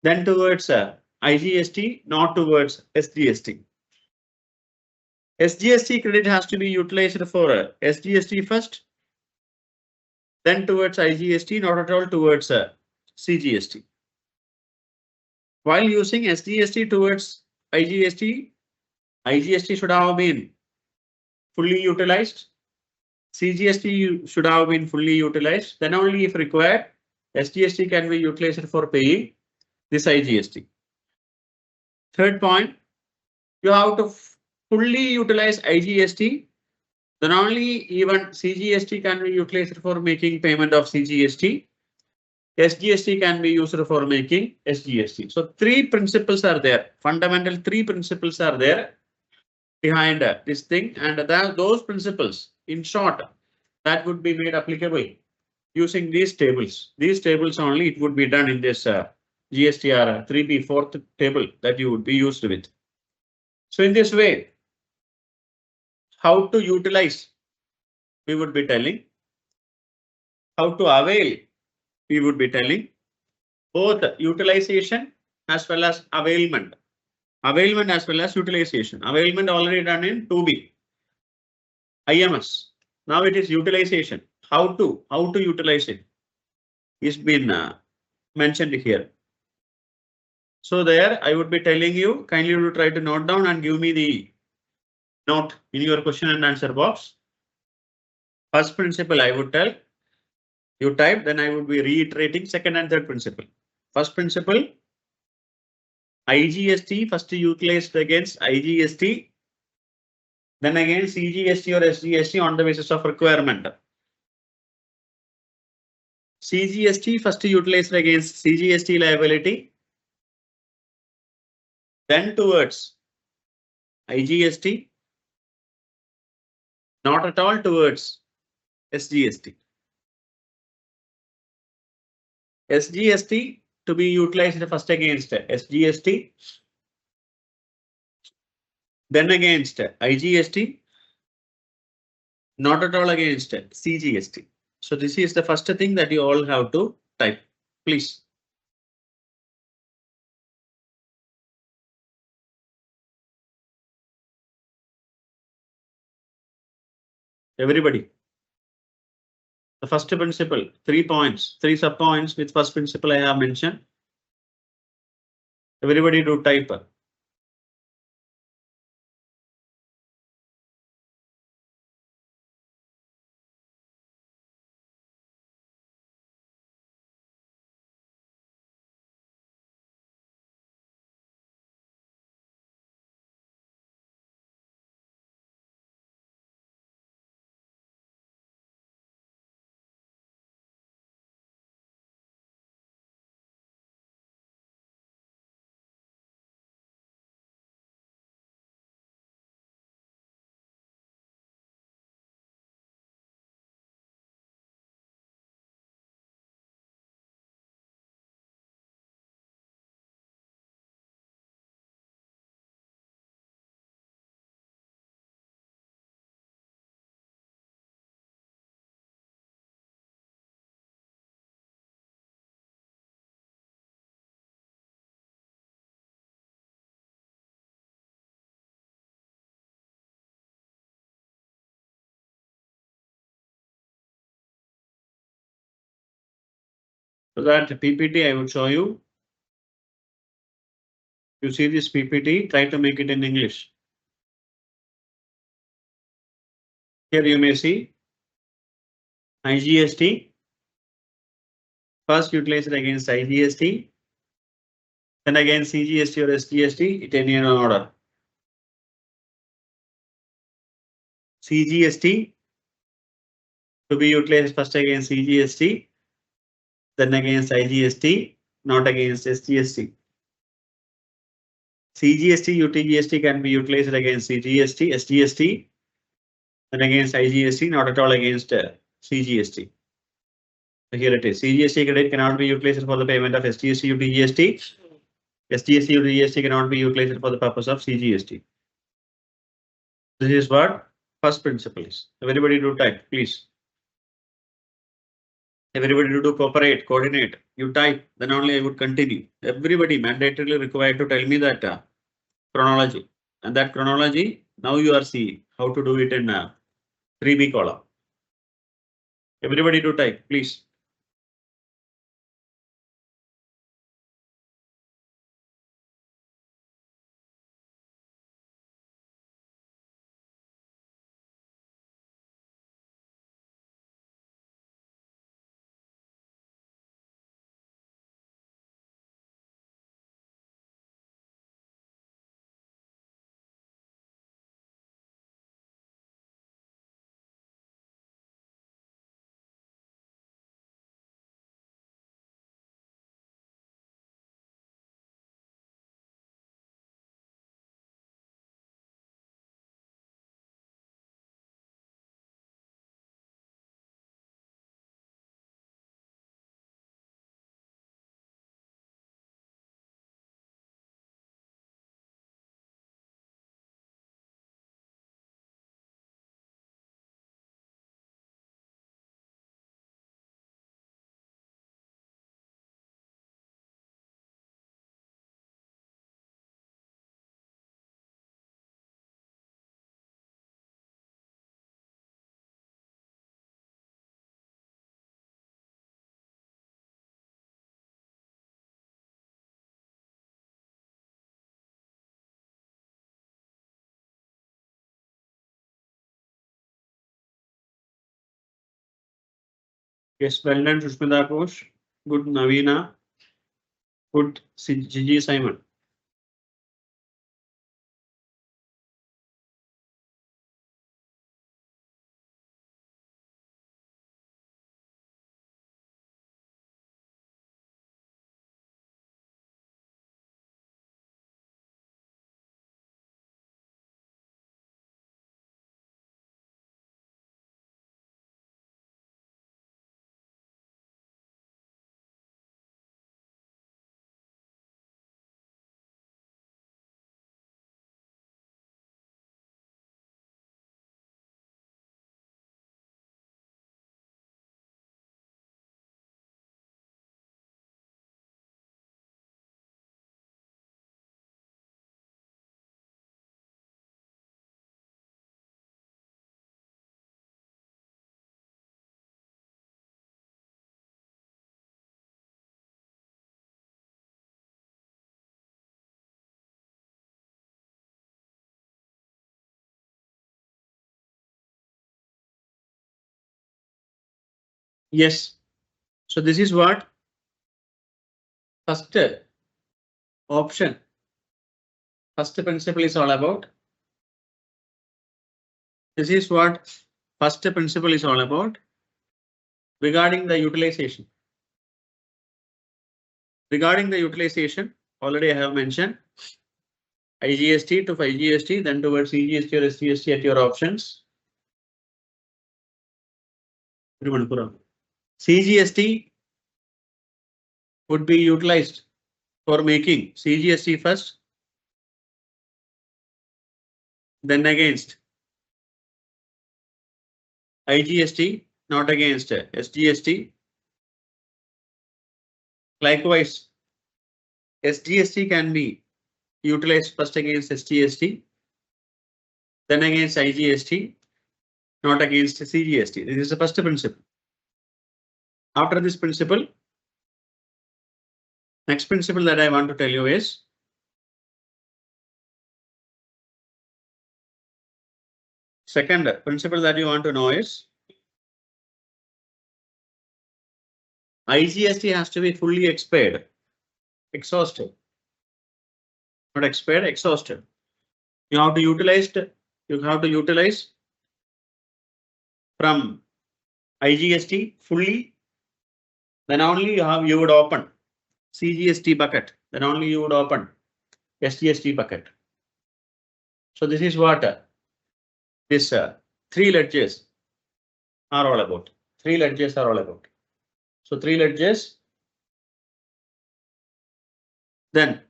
then towards IGST, not towards SGST. SGST credit has to be utilized for SGST first, then towards IGST, not at all towards CGST. While using SGST towards IGST, IGST should have been fully utilized. CGST should have been fully utilized. Then only if required, SGST can be utilized for paying this IGST. Third point, you have to fully utilize IGST. Then only even CGST can be utilized for making payment of CGST. SGST can be used for making SGST. So three principles are there. Fundamental three principles are there behind this thing, and those principles, in short, that would be made applicable using these tables. These tables only it would be done in this GSTR 3B fourth table that you would be used with. So in this way, how to utilize, we would be telling. How to avail, we would be telling. Both utilization as well as availment. Availment as well as utilization. Availment already done in 2B. IMS. Now it is utilization. How to utilize it is been mentioned here. So there I would be telling you, kindly to try to note down and give me the note in your question and answer box. First principle I would tell, you type, then I would be reiterating second and third principle. First principle, IGST first utilized against IGST, then again CGST or SGST on the basis of requirement. CGST first utilized against CGST liability, then towards IGST, not at all towards SGST. SGST to be utilized first against SGST, then against IGST, not at all against CGST. So this is the first thing that you all have to type, please. Everybody. The first principle, 3 points, 3 sub points with first principle I have mentioned. Everybody do type. So that PPT I would show you. You see this PPT, try to make it in English. Here you may see IGST. First utilized against IGST, then again CGST or SGST, it any order. CGST to be utilized first against CGST, then against IGST, not against SGST. CGST, UTGST can be utilized against CGST, SGST, then against IGST, not at all against CGST. So here it is. CGST credit cannot be utilized for the payment of SGST, UTGST. SGST, UTGST cannot be utilized for the purpose of CGST. This is what first principle is. Everybody do type, please. Everybody do cooperate, coordinate. You type, then only I would continue. Everybody mandatorily required to tell me that chronology. And that chronology, now you are seeing how to do it in 3B column. Everybody do type, please. Yes, well done, Sushmita Ghosh. Good, Navina. Good, Gigi Simon. Yes. So this is what first option, first principle is all about. This is what first principle is all about regarding the utilization. Regarding the utilization, already I have mentioned IGST to 5GST, then towards CGST or SGST at your options. CGST would be utilized for making CGST first, then against IGST, not against SGST. Likewise, SGST can be utilized first against SGST, then against IGST, not against CGST. This is the first principle. After this principle, next principle that I want to tell you is second principle that you want to know is IGST has to be fully expired, exhausted, not expired, exhausted. You have to utilize from IGST fully, then only you would open CGST bucket, then only you would open SGST bucket. So this is what this three ledgers are all about. Three ledgers are all about. So three ledgers. Then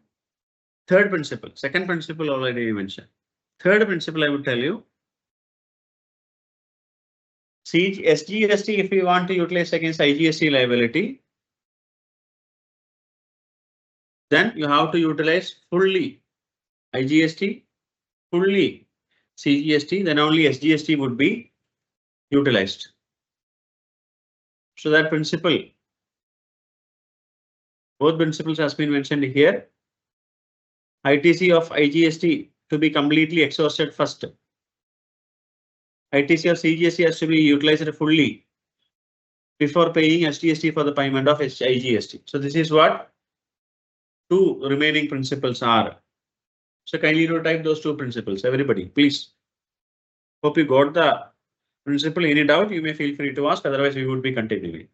third principle, second principle already mentioned. Third principle I would tell you. SGST, if you want to utilize against IGST liability, then you have to utilize fully IGST, fully CGST, then only SGST would be utilized. So that principle, both principles has been mentioned here. ITC of IGST to be completely exhausted first. ITC of CGST has to be utilized fully before paying SGST for the payment of IGST. So this is what two remaining principles are. So kindly to type those two principles, everybody, please. Hope you got the principle. Any doubt, you may feel free to ask, otherwise we would be continuing.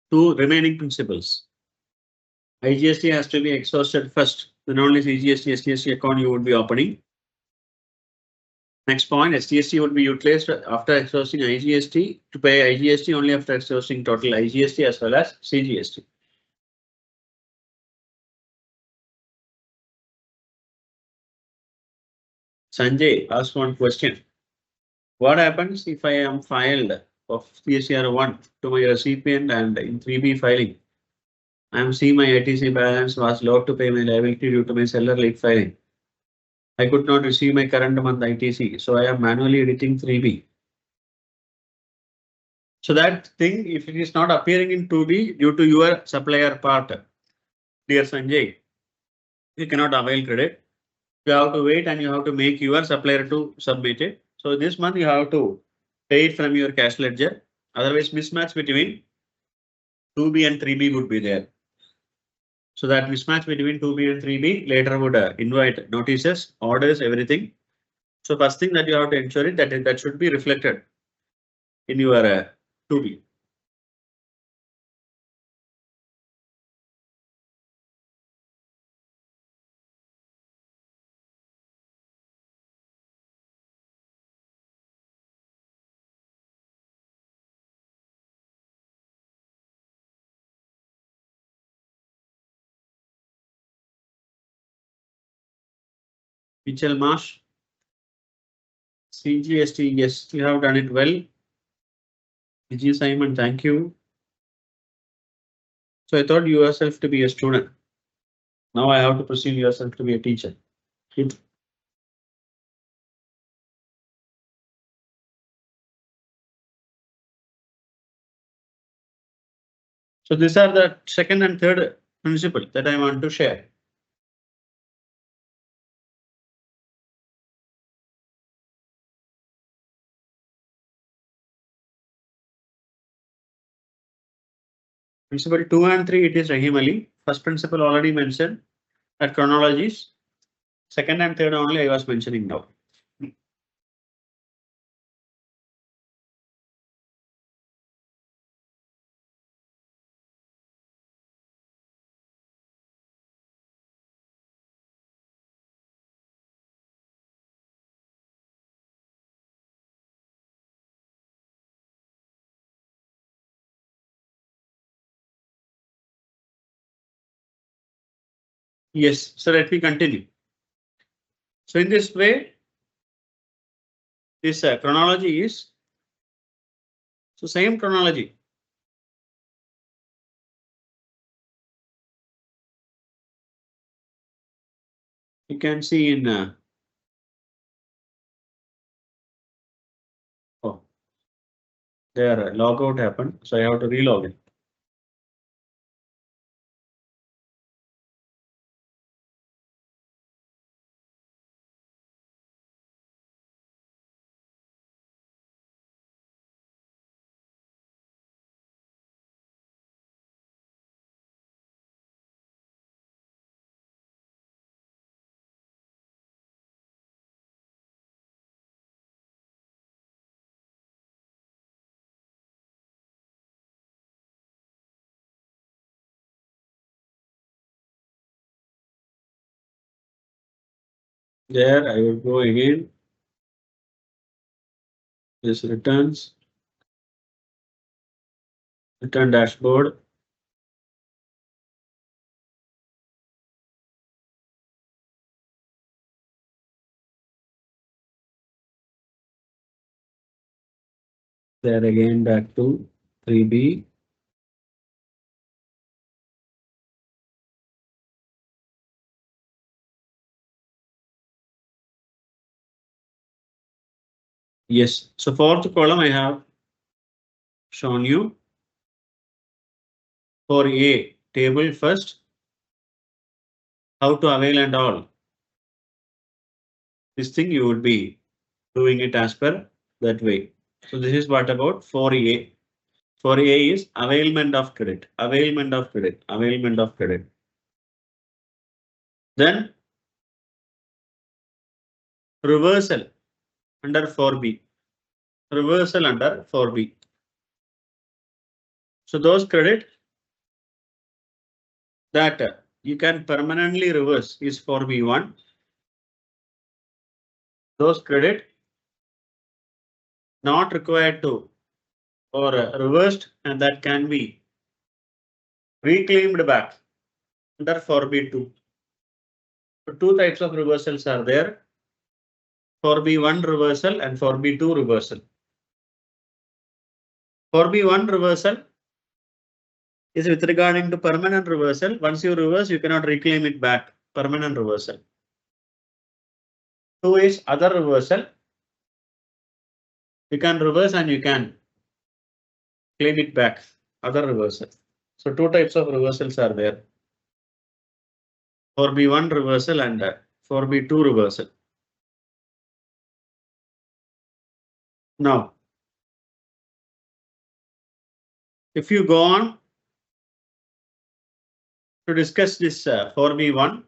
Two remaining principles. IGST has to be exhausted first, then only CGST, SGST account you would be opening. Next point, SGST would be utilized after exhausting IGST to pay IGST only after exhausting total IGST as well as CGST. Sanjay asked one question. What happens if I am filed of CSR 1 to my recipient and in 3B filing? I am seeing my ITC balance was low to pay my liability due to my seller late filing. I could not receive my current month ITC, so I am manually editing 3B. So that thing, if it is not appearing in 2B due to your supplier part, dear Sanjay, you cannot avail credit. You have to wait and you have to make your supplier to submit it. So this month you have to pay it from your cash ledger. Otherwise, mismatch between 2B and 3B would be there. So that mismatch between 2B and 3B later would invite notices, orders, everything. So first thing that you have to ensure it that should be reflected in your 2B. Mitchell Marsh, CGST, yes, you have done it well. Vijay Simon, thank you. So I thought you yourself to be a student. Now I have to perceive yourself to be a teacher. Good. So these are the second and third principle that I want to share. Principle 2 and 3, it is Rahim Ali. First principle already mentioned at chronologies. Second and third only I was mentioning now. Yes, so let me continue. So in this way, this chronology is so same chronology. You can see in oh, there logout happened, so I have to relog in. There I will go again. This returns, return dashboard. There again back to 3B. Yes, so fourth column I have shown you. For A table first, how to avail and all. This thing you would be doing it as per that way. So this is what about 4A. 4A is availment of credit, availment of credit, availment of credit. Then reversal under 4B, reversal under 4B. So those credit that you can permanently reverse is 4B1. Those credit not required to or reversed, and that can be reclaimed back under 4B2. So two types of reversals are there: 4B1 reversal and 4B2 reversal. 4B1 reversal is with regarding to permanent reversal. Once you reverse, you cannot reclaim it back. Permanent reversal. 2 is other reversal. You can reverse and you can claim it back. Other reversal. So two types of reversals are there: 4B1 reversal and 4B2 reversal. Now, if you go on to discuss this 4B1,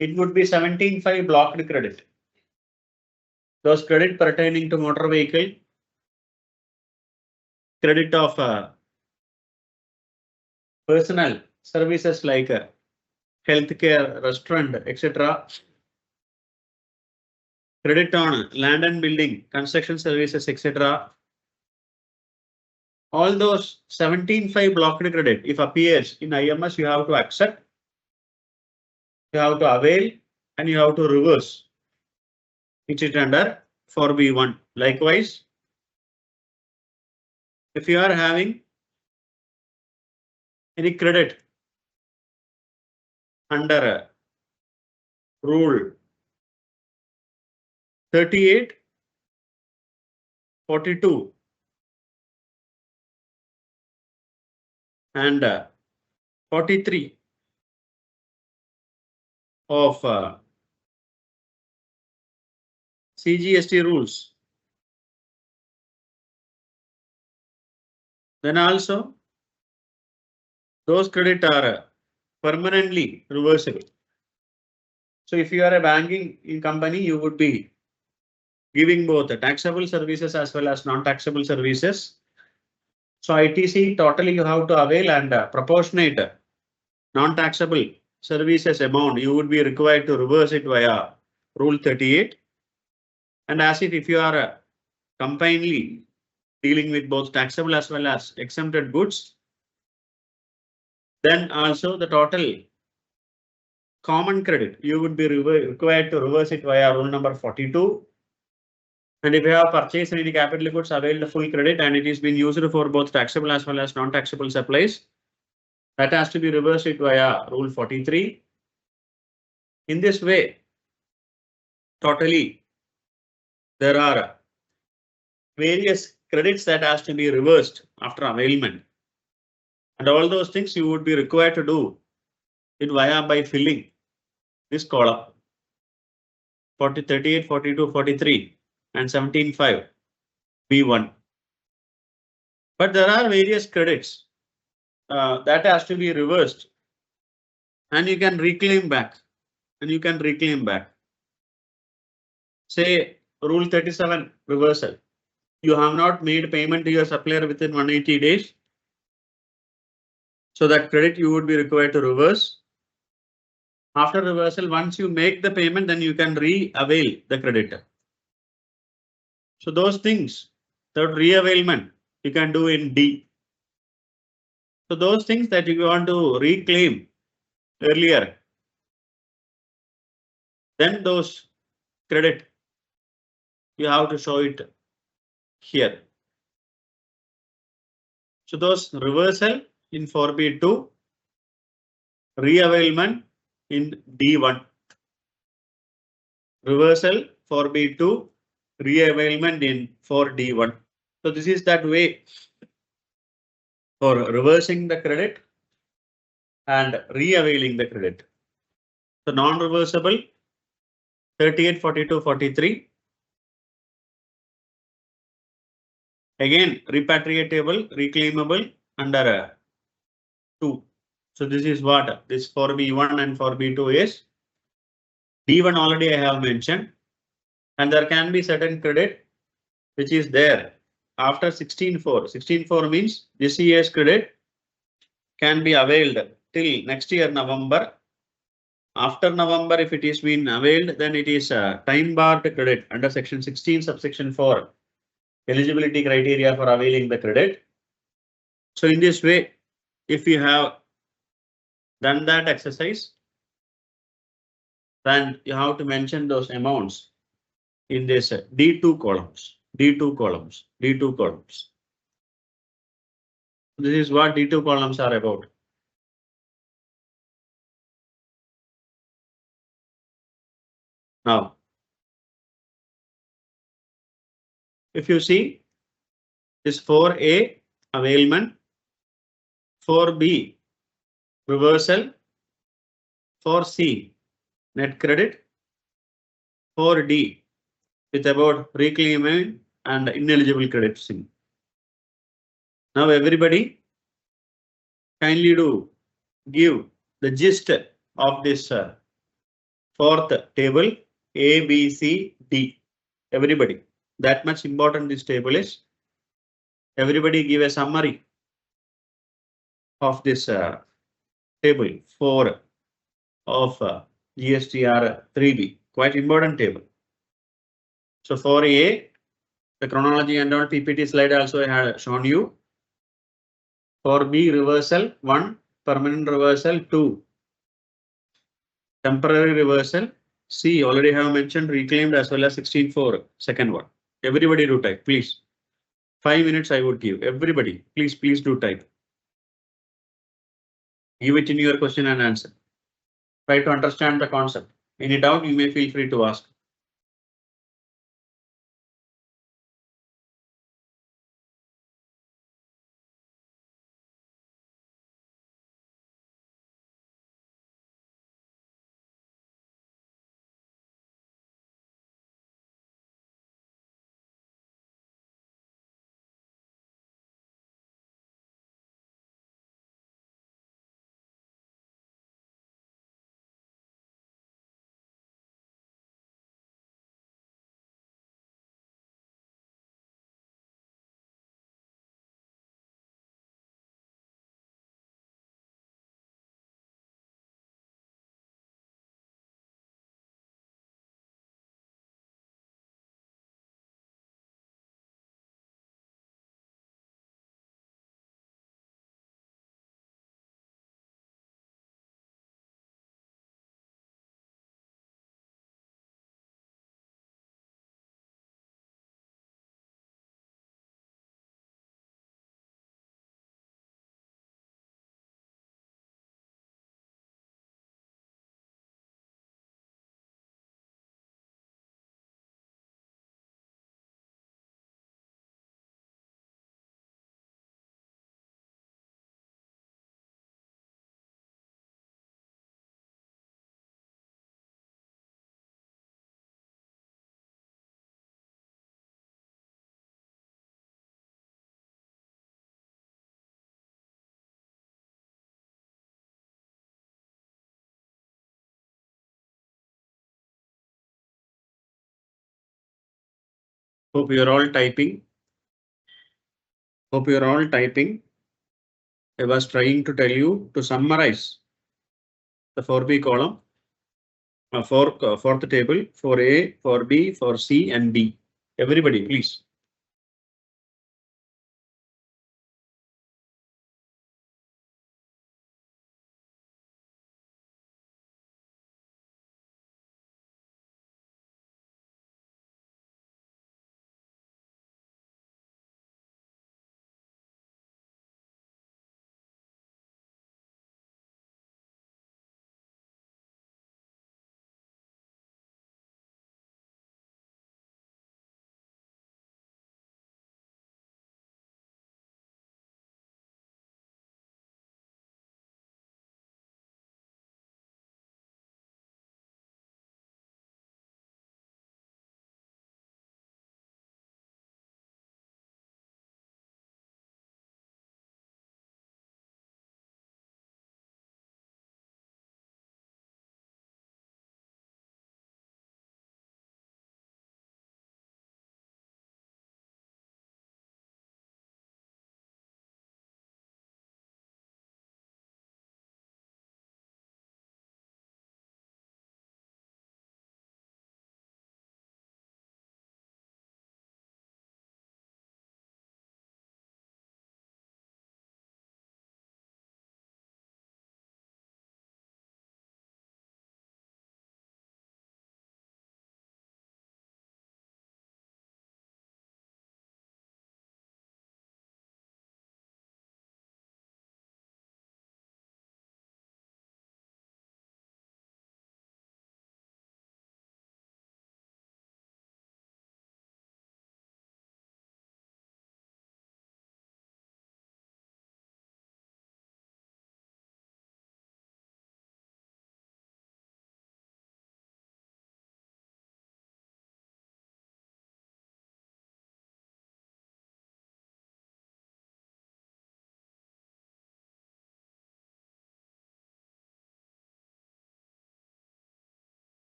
it would be 17.5 blocked credit. Those credit pertaining to motor vehicle, credit of personal services like healthcare, restaurant, etc. Credit on land and building, construction services, etc. All those 17.5 blocked credit, if appears in IMS, you have to accept, you have to avail, and you have to reverse. Which is under 4B1. Likewise, if you are having any credit under rule 38, 42 and 43 of CGST rules, then also those credit are permanently reversible. So if you are a banking company, you would be giving both the taxable services as well as non-taxable services. So ITC totally you have to avail, and proportionate non-taxable services amount you would be required to reverse it via rule 38. And as if you are a company dealing with both taxable as well as exempted goods, then also the total common credit you would be required to reverse it via rule number 42. And if you have purchased any capital goods, availed the full credit, and it is being used for both taxable as well as non-taxable supplies, that has to be reversed it via rule 43. In this way, totally there are various credits that has to be reversed after availment, and all those things you would be required to do it via by filling this column 40, 38, 42, 43 and 17.5 B1. But there are various credits that has to be reversed, and you can reclaim back, Say rule 37 reversal. You have not made payment to your supplier within 180 days. So that credit you would be required to reverse. After reversal, once you make the payment, then you can re-avail the credit. So those things, that re-availment, you can do in D. So those things that you want to reclaim earlier, then those credit, you have to show it here. So those reversal in 4B2, re-availment in D1. Reversal 4B2, re-availment in 4D1. So this is that way for reversing the credit and re-availing the credit. So non-reversible 38, 42, 43. Again, repatriatable, reclaimable under 2. So this is what this 4B1 and 4B2 is. D1 already I have mentioned, and there can be certain credit which is there after 16.4. 16.4 means this year's credit can be availed till next year November, After November, if it is been availed, then it is a time barred credit under section 16 subsection 4 eligibility criteria for availing the credit. So in this way, if you have done that exercise, then you have to mention those amounts in this D2 columns, D2 columns, D2 columns. This is what D2 columns are about. Now, if you see this 4A availment, 4B reversal, 4C net credit, 4D with about reclaiming and ineligible credits. Now everybody kindly do give the gist of this fourth table A, B, C, D. Everybody, that much important this table is. Everybody give a summary of this table 4 of GSTR 3B. Quite important table. So for A, the chronology and all PPT slide also I had shown you. For B, reversal 1, permanent reversal 2, temporary reversal. C, already have mentioned reclaimed as well as 16.4, second one. Everybody do type, please. 5 minutes I would give. Everybody, please do type. Give it in your question and answer. Try to understand the concept. Any doubt, you may feel free to ask. Hope you're all typing. Hope you're all typing. I was trying to tell you to summarize the 4B column, fourth table, 4A, 4B, 4C, and D. Everybody, please.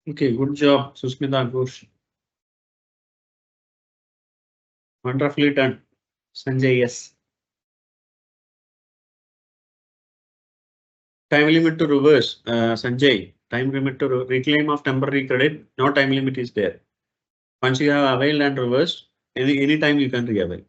Okay, good job, Susmita Ghosh. Wonderfully done. Sanjay, yes. Time limit to reverse, Sanjay. Time limit to reclaim of temporary credit. No time limit is there. Once you have availed and reversed, any time you can re-avail.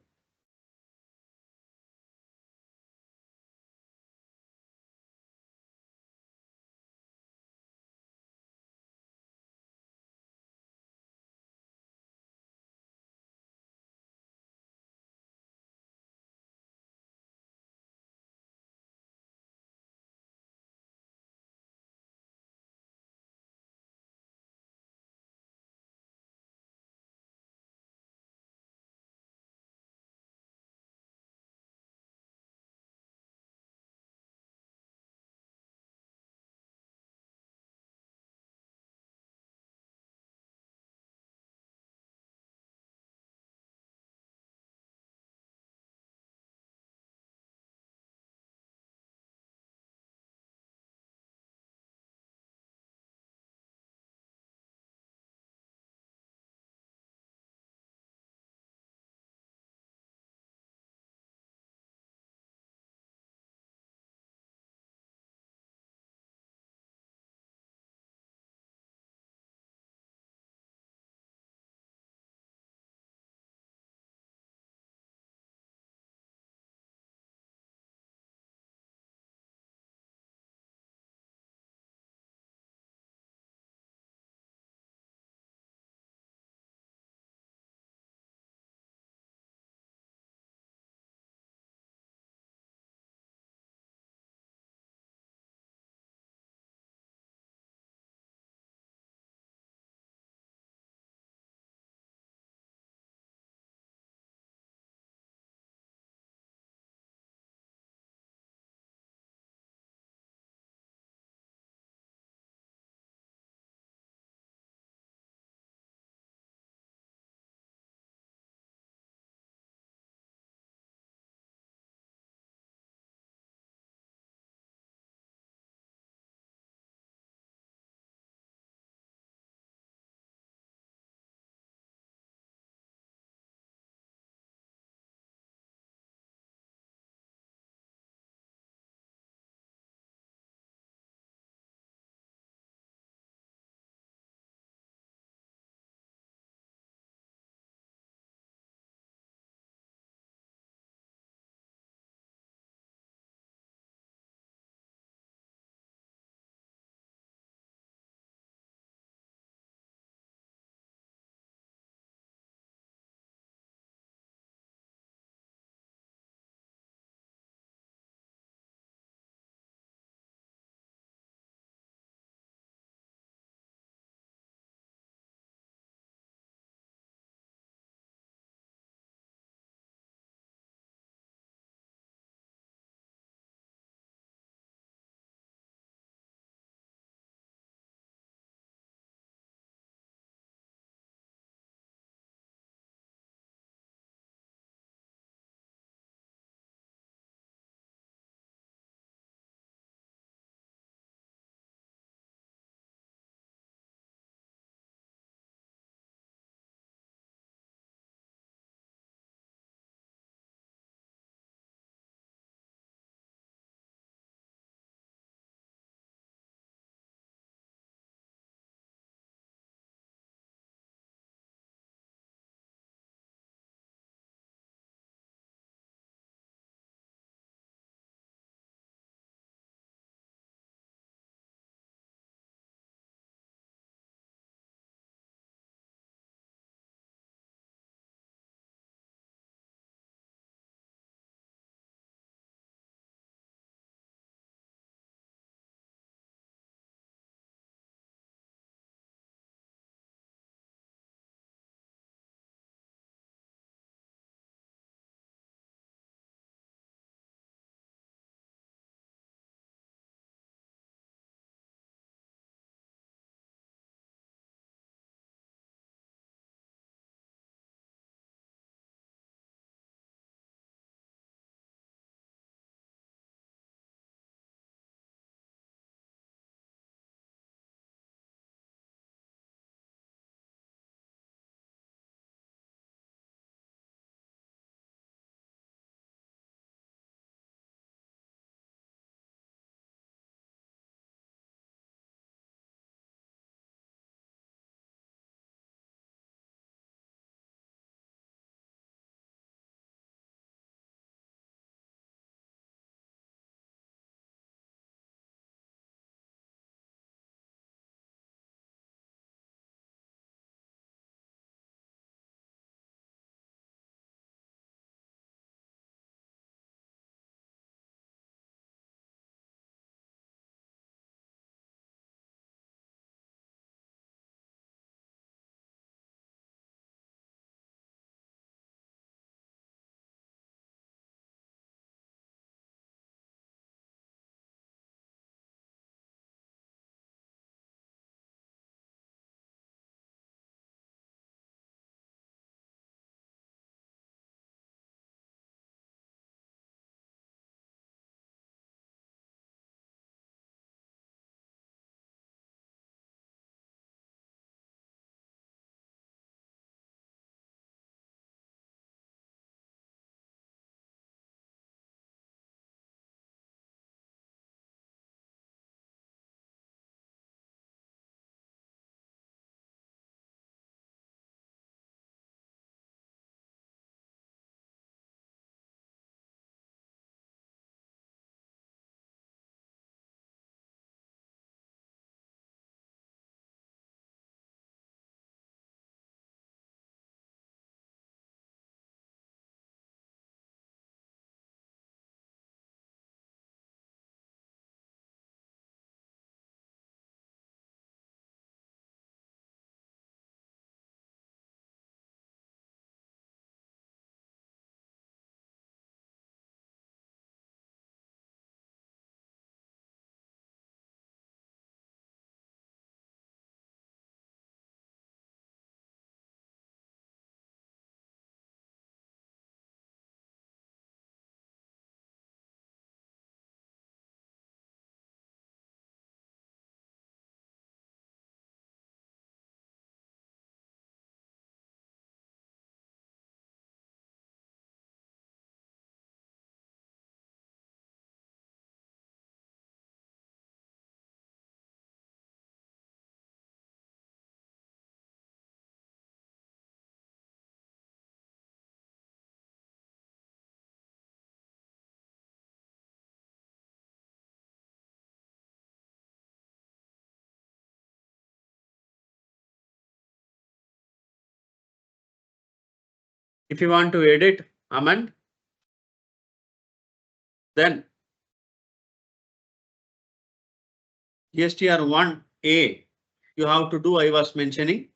If you want to edit, amend, then GSTR 1A, you have to do, I was mentioning.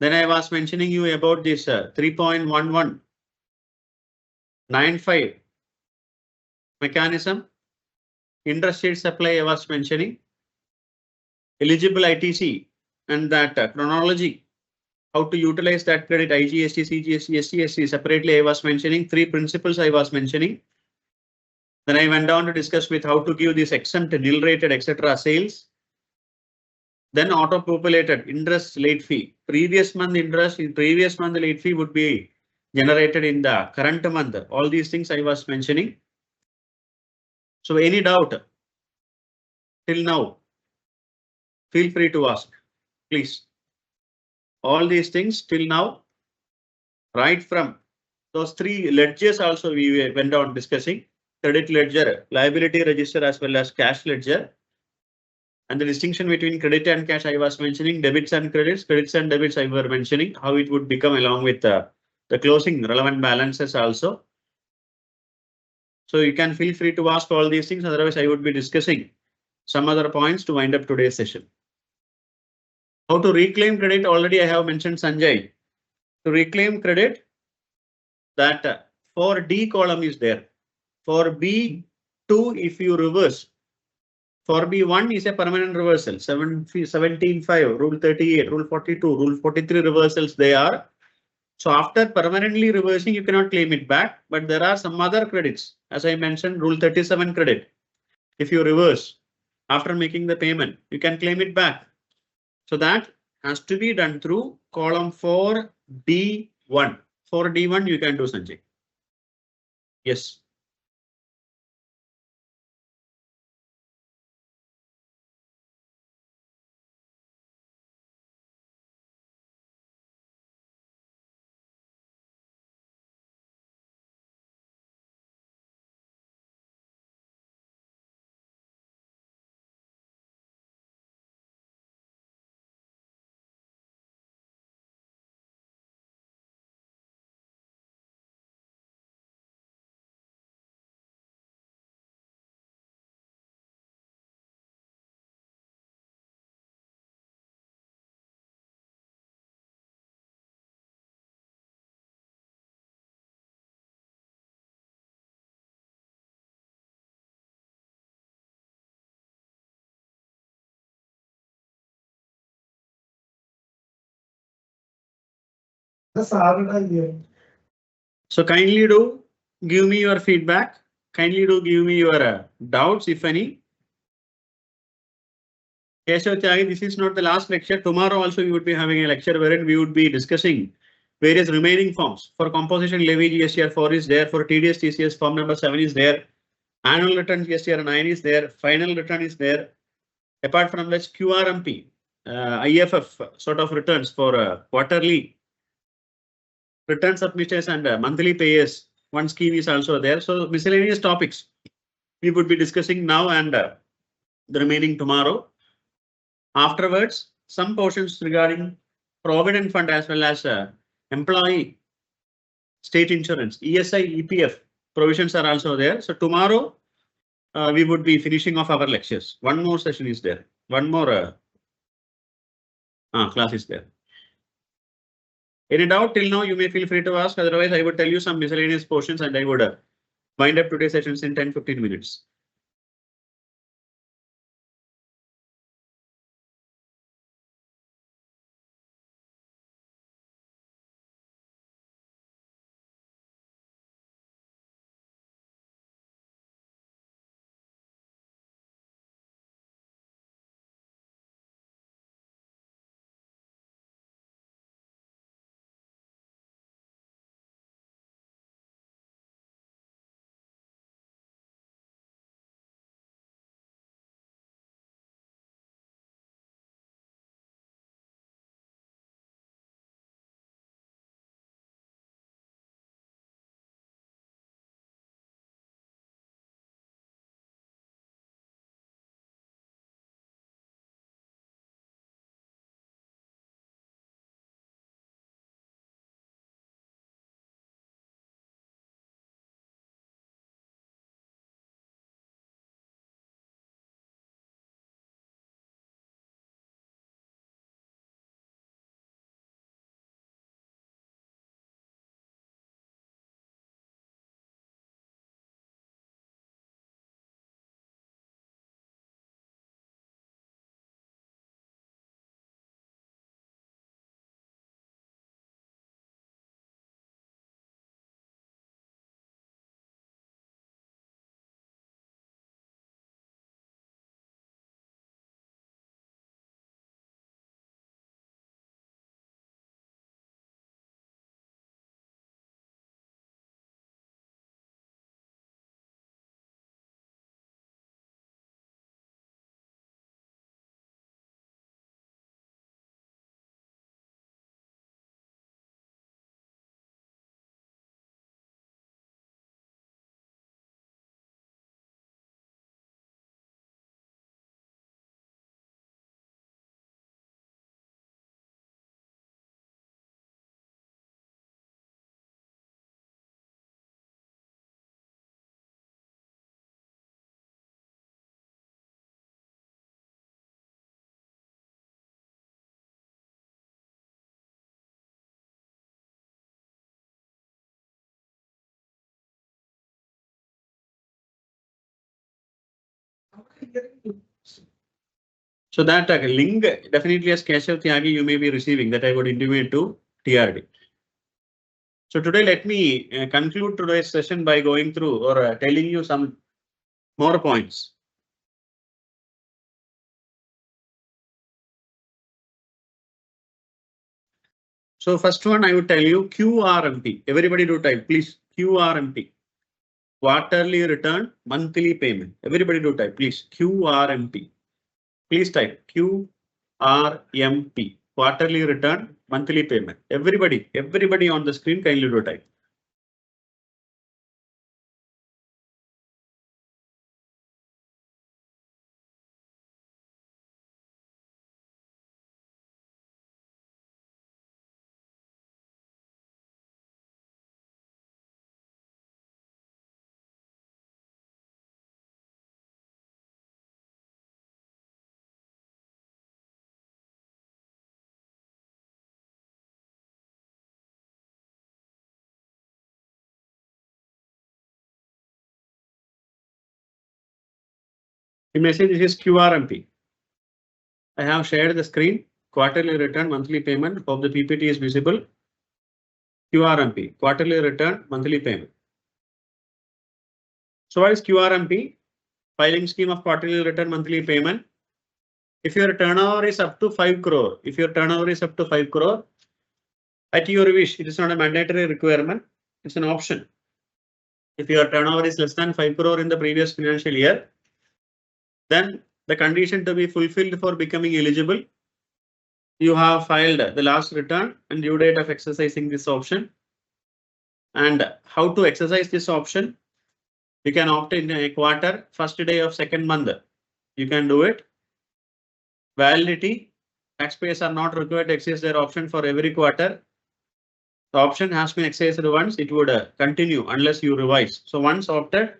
Then I was mentioning you about this 3.1195 mechanism. Interest rate supply I was mentioning. Eligible ITC and that chronology. How to utilize that credit, IGST, CGST, SGST separately I was mentioning. 3 principles I was mentioning. Then I went down to discuss with how to give this exempt, nil rated, etc. sales. Then auto populated interest late fee. Previous month interest in previous month late fee would be generated in the current month. All these things I was mentioning. So any doubt till now, feel free to ask, please. All these things till now, right from those 3 ledgers also we went on discussing: credit ledger, liability register, as well as cash ledger. And the distinction between credit and cash I was mentioning, debits and debits I were mentioning, how it would become along with the closing relevant balances also. So you can feel free to ask all these things, otherwise I would be discussing some other points to wind up today's session. How to reclaim credit, already I have mentioned, Sanjay. To reclaim credit, that for D column is there. For B2, if you reverse, for B1 is a permanent reversal, 17.5, Rule 38, Rule 42, Rule 43 reversals they are. So after permanently reversing, you cannot claim it back, but there are some other credits. As I mentioned, Rule 37 credit. If you reverse after making the payment, you can claim it back. So that has to be done through column 4D1. 4D1 you can do, Sanjay. Yes. So kindly do give me your feedback. Kindly do give me your doubts, if any. Keshav Tyagi, this is not the last lecture. Tomorrow also we would be having a lecture wherein we would be discussing various remaining forms. For composition levy, GSTR 4 is there. For TDS TCS, form number 7 is there. Annual return GSTR 9 is there. Final return is there. Apart from which, QRMP, IFF sort of returns for quarterly return submitters and monthly payers. One scheme is also there. So miscellaneous topics we would be discussing now and the remaining tomorrow. Afterwards, some portions regarding provident fund as well as employee state insurance, ESI, EPF provisions are also there. So tomorrow we would be finishing off our lectures. One more session is there. One more class is there. Any doubt till now, you may feel free to ask. Otherwise, I would tell you some miscellaneous portions and I would wind up today's sessions in 10-15 minutes. So that link definitely as Keshav Tyagi you may be receiving that I would intimate to TRD. So today let me conclude today's session by going through or telling you some more points. So first one I would tell you QRMP. Everybody do type please QRMP. Quarterly return, monthly payment. Everybody do type please QRMP. Please type QRMP. Quarterly return, monthly payment. Everybody on the screen kindly do type. The message is QRMP. I have shared the screen. Quarterly return, monthly payment. Hope the PPT is visible. QRMP. Quarterly return, monthly payment. So what is QRMP? Filing scheme of quarterly return, monthly payment. If your turnover is up to 5 crore, at your wish, it is not a mandatory requirement. It's an option. If your turnover is less than 5 crore in the previous financial year, then the condition to be fulfilled for becoming eligible, you have filed the last return and due date of exercising this option. And how to exercise this option? You can opt in a quarter, first day of second month. You can do it. Validity, taxpayers are not required to exercise their option for every quarter. The option has been exercised once, it would continue unless you revise. So once opted,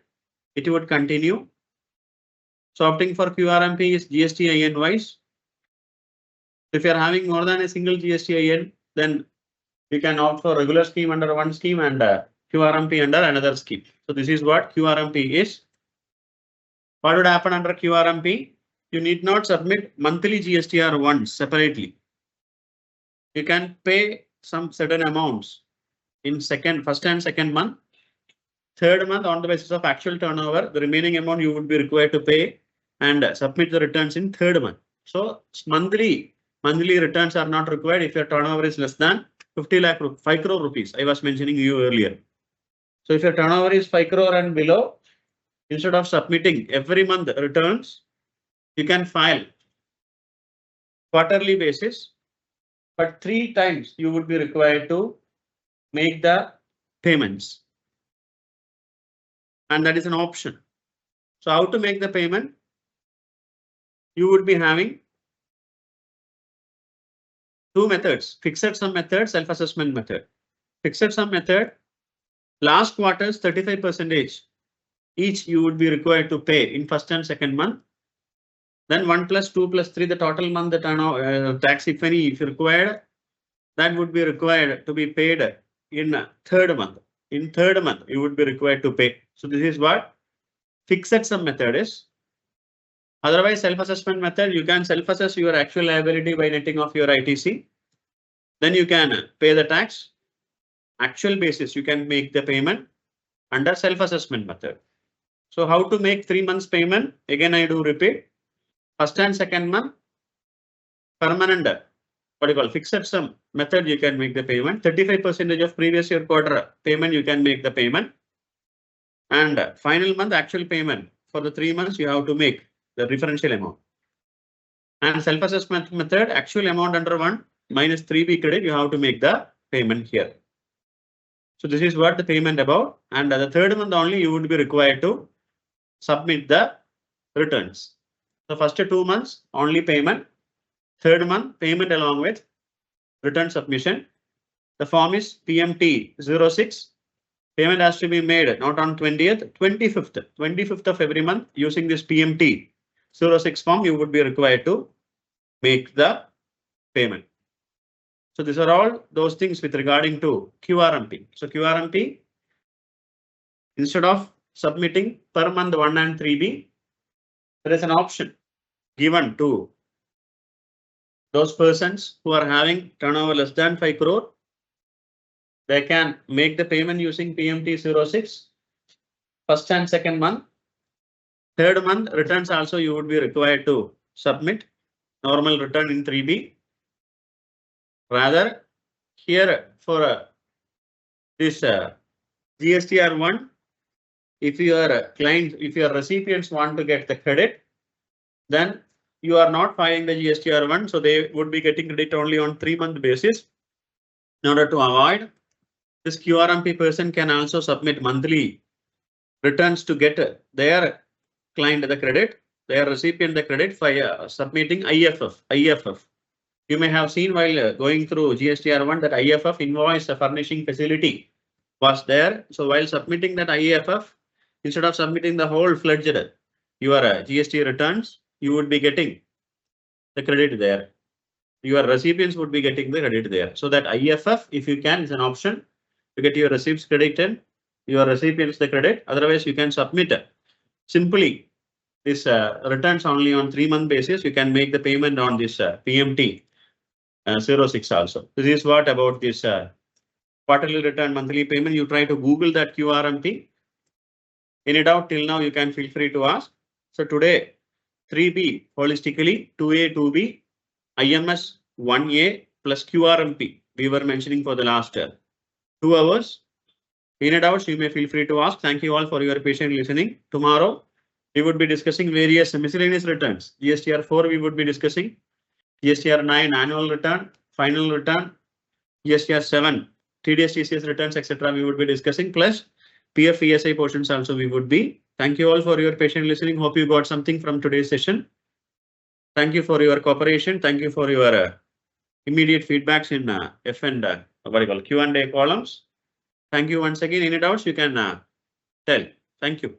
it would continue. So opting for QRMP is GSTIN wise. If you are having more than a single GSTIN, then you can opt for regular scheme under one scheme and QRMP under another scheme. So this is what QRMP is. What would happen under QRMP? You need not submit monthly GSTR once separately. You can pay some certain amounts in first and second month. Third month on the basis of actual turnover, the remaining amount you would be required to pay and submit the returns in third month. So monthly returns are not required if your turnover is less than 50 lakh, 5 crore rupees. I was mentioning you earlier. So if your turnover is 5 crore and below, instead of submitting every month returns, you can file quarterly basis, but 3 times you would be required to make the payments. And that is an option. So how to make the payment? You would be having 2 methods, fixed sum method, self-assessment method. Fixed sum method, last quarter's 35% each you would be required to pay in first and second month. Then 1 plus 2 plus 3, the total month the turnover tax if any if required, that would be required to be paid in third month. In third month you would be required to pay. So this is what fixed sum method is. Otherwise, self-assessment method, you can self-assess your actual liability by netting off your ITC. Then you can pay the tax. Actual basis, you can make the payment under self-assessment method. So how to make 3 months payment? Again, I do repeat. First and second month, permanent, what you call fixed sum method, you can make the payment. 35% of previous year quarter payment, you can make the payment. And final month actual payment for the 3 months, you have to make the referential amount. And self-assessment method, actual amount under 1 minus 3B credit, you have to make the payment here. So this is what the payment about. And the third month only you would be required to submit the returns. The first 2 months only payment. Third month payment along with return submission. The form is PMT 06. Payment has to be made not on 20th, 25th of every month using this PMT 06 form. You would be required to make the payment. So these are all those things with regarding to QRMP. So QRMP, instead of submitting per month 1 and 3B, there is an option given to those persons who are having turnover less than 5 crore. They can make the payment using PMT 06 first and second month. Third month returns also you would be required to submit normal return in 3B. Rather, here for this GSTR1, if your client, if your recipients want to get the credit, then you are not filing the GSTR1, so they would be getting credit only on 3-month basis. In order to avoid this, QRMP person can also submit monthly returns to get their client the credit, their recipient the credit by submitting IFF. You may have seen while going through GSTR1 that IFF invoice furnishing facility was there. So while submitting that IFF, instead of submitting the whole fledged your GST returns, you would be getting the credit there. Your recipients would be getting the credit there. So that IFF, if you can, is an option to get your receipts credited, your recipients the credit. Otherwise, you can submit simply this returns only on 3-month basis. You can make the payment on this PMT 06 also. This is what about this quarterly return monthly payment. You try to Google that QRMP. Any doubt till now, you can feel free to ask. So today 3B holistically, 2A, 2B, IMS 1A plus QRMP we were mentioning for the last 2 hours. Any doubts, you may feel free to ask. Thank you all for your patient listening. Tomorrow we would be discussing various miscellaneous returns. GSTR 4 we would be discussing. GSTR 9 annual return, final return, GSTR 7 TDS TCS returns, etc. we would be discussing, plus PF ESI portions also we would be. Thank you all for your patient listening. Hope you got something from today's session. Thank you for your cooperation. Thank you for your immediate feedbacks in F and Q&A columns. Thank you once again. Any doubts you can tell. Thank you.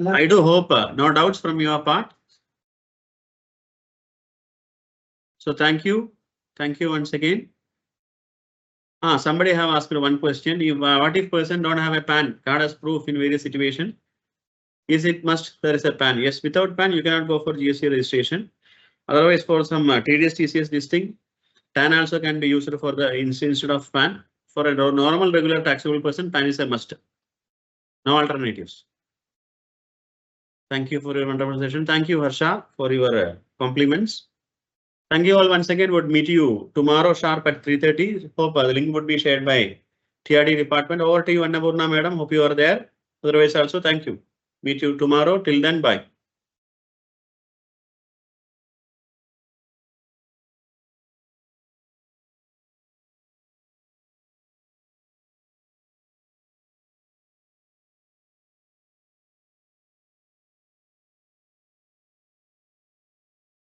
I do hope no doubts from your part. So thank you. Thank you once again. Somebody have asked one question. If, what if person don't have a PAN card as proof in various situations? Is it must there is a PAN? Yes, without PAN you cannot go for GST registration. Otherwise, for some TDS TCS listing, PAN also can be used for the instead of PAN. For a normal regular taxable person, PAN is a must. No alternatives. Thank you for your wonderful session. Thank you, Harsha, for your compliments. Thank you all once again. Would meet you tomorrow sharp at 3:30. Hope the link would be shared by TRD department. Over to you, Annapurna madam. Hope you are there. Otherwise, also thank you. Meet you tomorrow. Till then, bye.